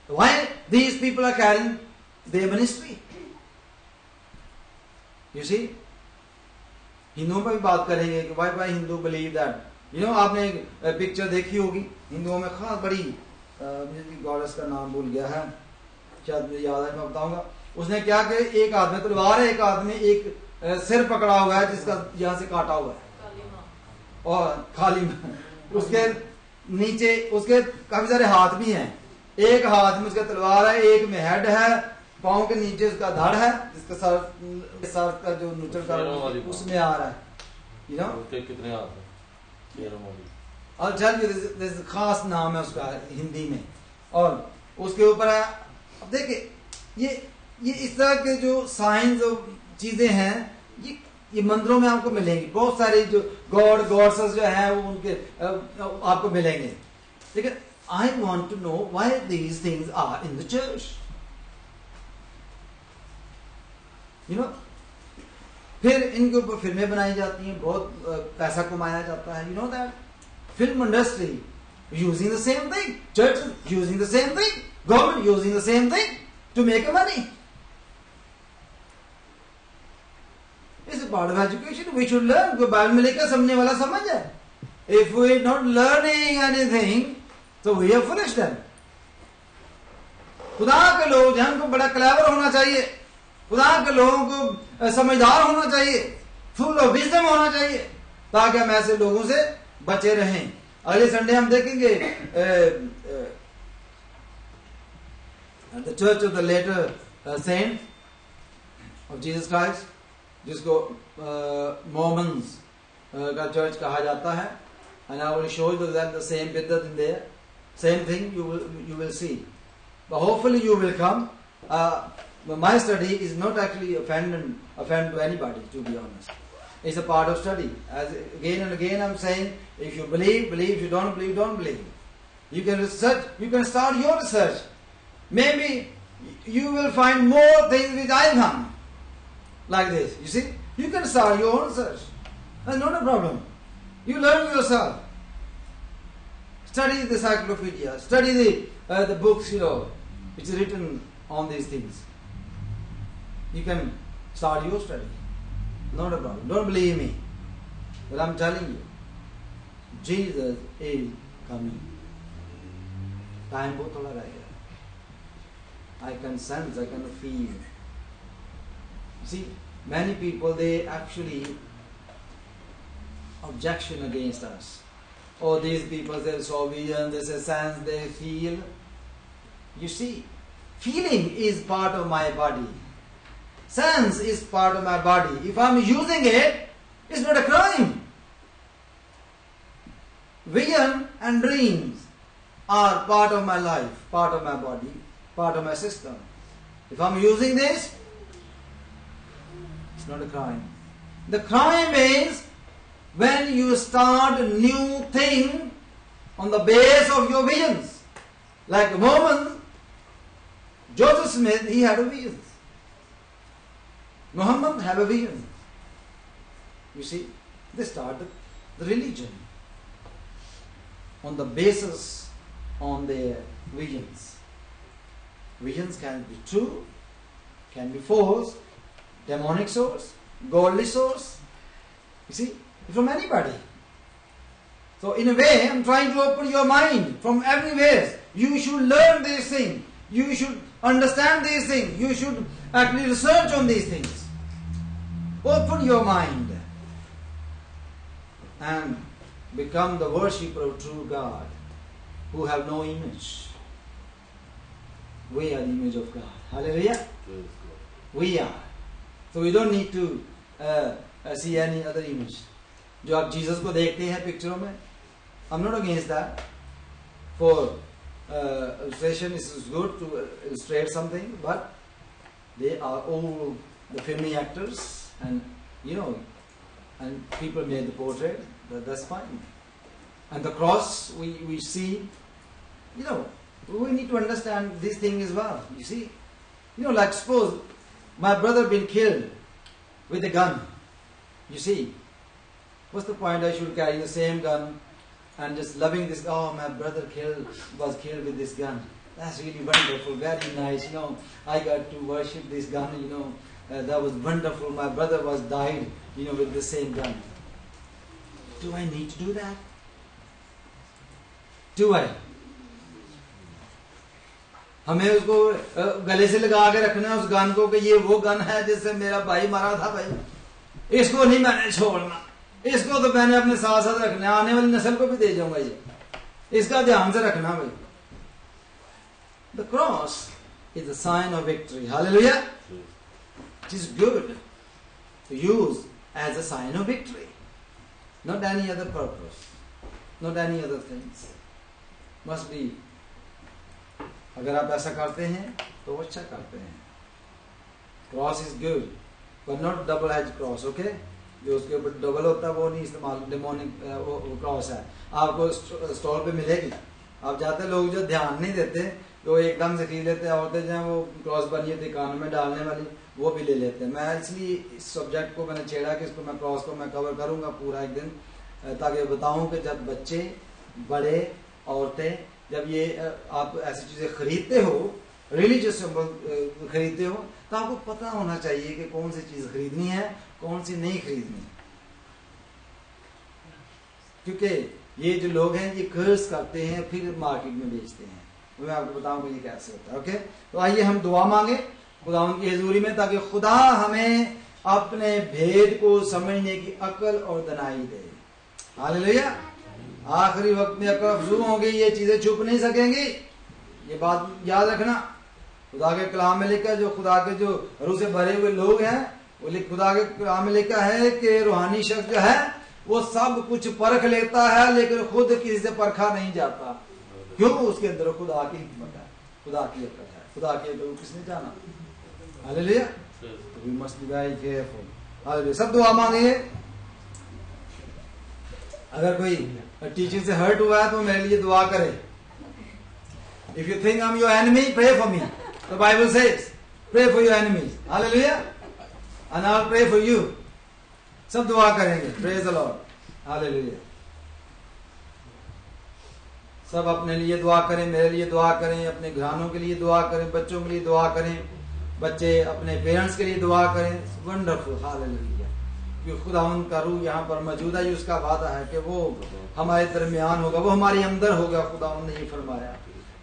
Why these people are carrying their ministry? You see, हिंदुओं पर भी बात करेंगे कि why Hindu believe that. You know, आपने एक पिक्चर देखी होगी हिंदुओं में खास बड़ी मुझे गॉडेस का नाम भूल गया है, शायद मुझे याद है मैं बताऊंगा. उसने क्या कि एक आदमी तलवार है, एक आदमी एक सिर पकड़ा हुआ है जिसका यहां से काटा हुआ है और खाली उसके नीचे उसके काफी सारे हाथ भी हैं. एक हाथ में उसका तलवार है, एक में हेड है, पांव के नीचे उसका धड़ है जिसका सर का जो नुचड़ का उसमें आ रहा है. You know? कितने हाथ है? और चल खास नाम है उसका हिंदी में और उसके ऊपर है. अब देखिए ये इस तरह के जो साइंस चीजें हैं ये मंदिरों में आपको मिलेंगी. बहुत सारे जो गॉड्स जो हैं वो उनके आपको मिलेंगे. लेकिन I want to know why these things are in the church. You know, फिर इनके ऊपर फिल्में बनाई जाती हैं, बहुत पैसा कमाया जाता है. You know that film industry using the same thing, churches using the same thing, government using the same thing to make money. It's a part of education. We should learn. कोई बाइबल में लेकर समझने वाला समझ है. If we are not learning anything, so we are foolish then. खुदा के लोग हैं उनको बड़ा क्लेवर होना चाहिए. खुदा के लोगों को समझदार होना चाहिए, फुल ऑफ विजडम होना चाहिए ताकि हम ऐसे लोगों से बचे रहें. अगले संडे हम देखेंगे the church of the latter saint of Jesus Christ, जिसको मोमन्स का चर्च कहा जाता है. And I will show you that the same biddat in there, same thing you will see. But hopefully you will come. My study is not actually offend to anybody, to be honest. It's a part of study. As again and again I'm saying, if you believe, if you don't believe, don't believe. You can research, you can start your research. Maybe you will find more things which I found. Like this, you see? You can start your own research. That's not a problem. You learn yourself. Study the encyclopedia. Study the books, which is written on these things. You can start your study. Not a problem. Don't believe me. But I'm telling you, Jesus is coming. Time बहुत थोड़ा रह गया. I can sense, I can feel. See, many people, they actually objection against us. Oh, these people, they're so vision, they say sense, they feel. You see, feeling is part of my body. Sense is part of my body. If I'm using it, it's not a crime. Vision and dreams are part of my life, part of my body, part of my system. If I'm using this, it's not a crime. The crime is when you start a new thing on the base of your visions. Like Mormon, Joseph Smith, he had a vision. Muhammad had a vision. You see, they started the religion on the basis on their visions. Visions can be true, can be false, demonic source, godly source. You see, from anybody. So in a way, I'm trying to open your mind from everywhere. You should learn these things. You should understand these things. You should actually research on these things. Open your mind and become the worshipper of true God who have no image. We are the image of God. Hallelujah. We are. So we don't need to see any other image. जो आप Jesus को देखते हैं पिक्चरों में, I'm not against that. For illustration is good to illustrate something, but they are all the filmy actors, and you know, and people made the portrait. That's fine. And the cross we see, you know, we need to understand this thing as well. You see, you know, like suppose my brother been killed with a gun. You see, what's the point? I should carry the same gun and just loving this. Oh, my brother was killed with this gun. That's really wonderful, very nice. You know, I got to worship this gun. You know, that was wonderful. My brother was died. You know, with the same gun. Do I need to do that? Do I? हमें उसको गले से लगा के रखना है उस gun को कि ये वो गन है जिससे मेरा भाई मरा था भाई, इसको नहीं मैंने छोड़ना, इसको तो मैंने अपने साथ साथ रखना है, आने वाली नस्ल को भी दे जाऊंगा ये, इसका ध्यान से रखना भाई. The cross is a sign of victory. Hallelujah. It is good to use as a sign of victory, not any other purpose, not any other things. Must be. अगर आप ऐसा करते हैं तो अच्छा करते हैं. Cross is good but not double edge cross. Okay, जो उसके ऊपर डबल होता है वो नहीं इस्तेमाल. डेमोनिक वो क्रॉस है, आपको स्टॉल पे मिलेगी. आप जाते लोग जो ध्यान नहीं देते, जो एकदम से खरीद लेते हैं, औरतें जो वो क्रॉस बनी होती कान में डालने वाली, वो भी ले लेते हैं. मैं इसलिए इस सब्जेक्ट को मैंने छेड़ा कि इसको मैं क्रॉस को मैं कवर करूंगा पूरा एक दिन, ताकि बताऊं कि जब बच्चे, बड़े, औरतें, जब ये आप ऐसी चीजें खरीदते हो, रिलीजियस सिंबल खरीदते हो, तो आपको पता होना चाहिए कि कौन सी चीज खरीदनी है, कौन सी नहीं खरीदनी. क्योंकि ये जो लोग हैं ये कर्ज करते हैं फिर मार्केट में बेचते हैं. मैं आपको बताऊंगा ये कैसे होता है. ओके, तो आइए हम दुआ मांगे खुदा की हजूरी में, ताकि खुदा हमें अपने भेद को समझने की अकल और दनाई दे. हालेलुया. आखिरी वक्त में अकल अफजू होगी, ये चीजें छुप नहीं सकेंगी. ये बात याद रखना. खुदा के कलाम में लिखा, जो खुदा के जो रूह से भरे हुए लोग हैं, वो खुदा के कलाम में लिखा है कि रूहानी शख्स जो है वो सब कुछ परख लेता है, लेकिन खुद किसी से परखा नहीं जाता. क्यों? उसके अंदर खुदा की हिकमत है, खुदा की अकल है. खुदा की अकल किसने जाना? Hallelujah. We must be very careful. Hallelujah. सब दुआ मांगे. अगर कोई टीचिंग से हर्ट हुआ है तो मेरे लिए दुआ करे. If you think I am your enemy, pray for me. The Bible says pray for your enemies. Hallelujah. And I will pray for you. सब दुआ करेंगे. Praise the Lord. हालेलुया. सब अपने लिए दुआ करें, मेरे लिए दुआ करें, अपने घरानों के लिए दुआ करें, बच्चों के लिए दुआ करें, बच्चे अपने पेरेंट्स के लिए दुआ करें. वंडरफुल. हालेलुया. खुदा उनका रूह यहाँ पर मौजूद है. उसका वादा है कि वो हमारे दरमियान होगा, वो हमारे अंदर होगा. खुदा ने ये फरमाया.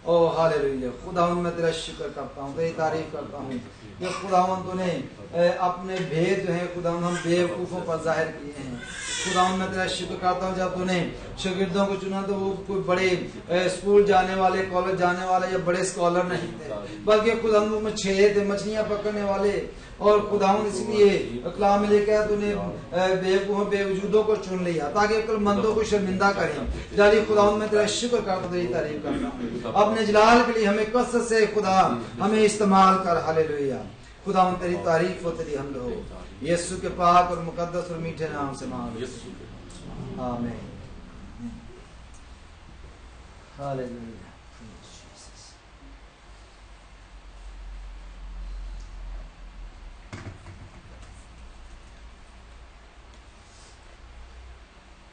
ओ हालेलुया. खुदा मैं तेरा शुक्र करता हूँ, तेरी तारीफ करता हूँ कि खुदा तूने अपने भेद जो है खुदा हम बेवकूफों पर जाहिर किए हैं. खुदा मैं तेरा शुक्र करता हूँ, जब तूने शागिर्दों को चुना तो वो कोई बड़े स्कूल जाने वाले, कॉलेज जाने वाले या बड़े स्कॉलर नहीं थे, बल्कि खुदा में छेद थे, मछलियां पकड़ने वाले. और खुदा इसलिए कलाम में लिखा तूने बेवकूफों बेवजूदों को चुन लिया ताकि अक्लमंदों को शर्मिंदा करें. जाली खुदा मैं तेरा शुक्र करता हूँ, तेरी तारीफ करता हूँ. अपने जलाल के लिए हमें कसरत से खुदा हमें इस्तेमाल कर. हालेलुया. खुदा तेरी तारीफ हो, तेरी हमद हो. यीशु के पाक और मुकद्दस और मीठे नाम से मांग. आमीन. हालेलुया।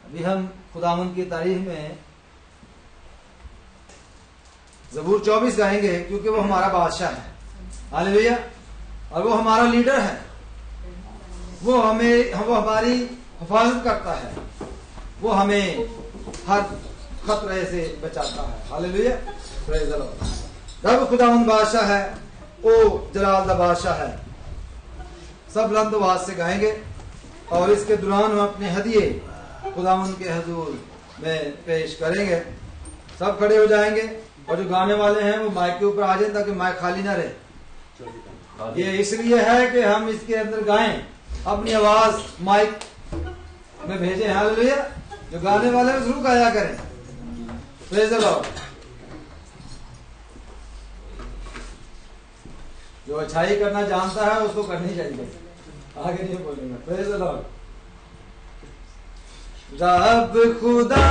अभी हम खुदावंद की तारीफ में ज़बूर 24 गाएंगे, क्योंकि वो हमारा बादशाह है। हालेलुया। और वो हमारा लीडर है, वो हमारी हिफाजत करता है, वो हमें हर खतरे से बचाता है। हालेलुया। Praise the Lord. रब खुदावंद बादशाह है, ओ जलाल दा बादशाह है। सब बुलंद आवाज से गाएंगे और इसके दौरान हम अपने हदिये खुदावंद के हुजूर में पेश करेंगे। सब खड़े हो जाएंगे और जो गाने वाले हैं वो माइक के ऊपर आ जाए ताकि माइक खाली ना रहे। ये इसलिए है कि हम इसके अंदर गाएं, अपनी आवाज माइक में भेजें। हालेलुया। जो गाने वाले हैं जरूर गाया करें। Praise the Lord. जो अच्छाई करना जानता है उसको करनी चाहिए, आगे नहीं बोलेंगे। Praise the Lord. रब खुदा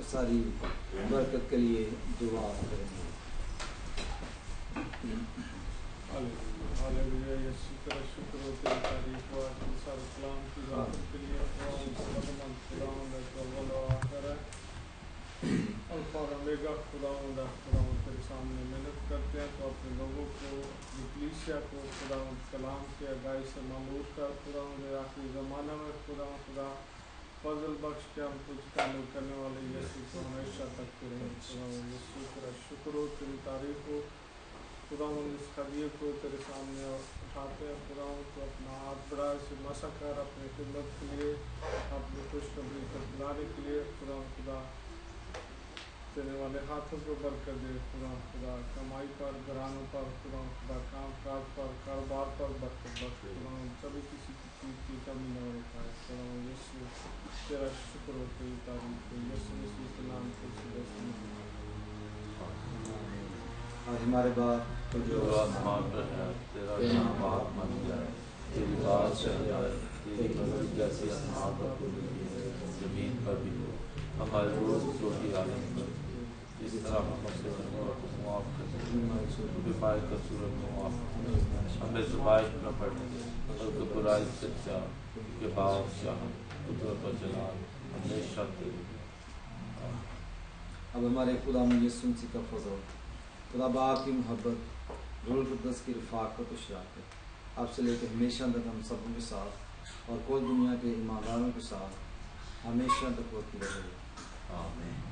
सारी बरकत के लिए दुआ करेंगे। हालेलुया। यीशु तेरा शुक्र हो, तेरी तारीफ हो, सारे कलाम की बरकत के लिए खुदावंद अल्फा और ओमेगा खुदावंद तेरे सामने मेहनत करते हैं। तो अपने लोगों को, इक्लीसिया को खुदावंद कलाम के अगाई से मामूर कर खुदावंद आखिरी ज़माना में खुदा फजल बख्श के हम तुझ ताल्लुक करने वाले यीशु को हमेशा तक करें। खुदा यीशु तेरा शुक्र हो, तेरी तारीफ हो। खुदा इस हदिये को तेरे सामने उठाते हैं। खुदा तो अपना हाथ बढ़ा इसे मसा कर अपने खिदमत के लिए, अपनी खुशखबरी को बुलाने के लिए। खुदा देने वाले हाथों को बरकत दे। खुदा कमाई पर, घरानों पर, खुदा काम काज पर, कारोबार पर बरकत बख्श। खुदा कभी किसी की चीज़ की कमी न हो पाए। खुदा यीशु तेरा शुक्र हो, तेरी तारीफ हो। यीशु मसीह के नाम से और हमारे बाप तो जो आसमान पर है, तेरा नाम पाक बन जाए, तेरी बात चल जाए, तेरी मर्जी जैसी आसमान पर होती है जमीन पर भी हो। हमारे रोज रोटी आने पर जिस तरह हम अपने गुनाहों को माफ़ करते हैं, बीमारी का सूरत को माफ़ करते, हमें ज़ुबान न पड़ने दे बल्कि बुराई से बचा, के बादशाह कुदरत और जलाल हमेशा तेरे। अब हमारे खुदा यीशु मसीह का फजल, खुदा बाप की मोहब्बत, रूह कुद्दस की रफ़ाक़त और शराकत आपसे लेकर हमेशा तक हम सबों के साथ और कुल दुनिया के ईमानदारों के साथ हमेशा तक होती रहे। आमीन।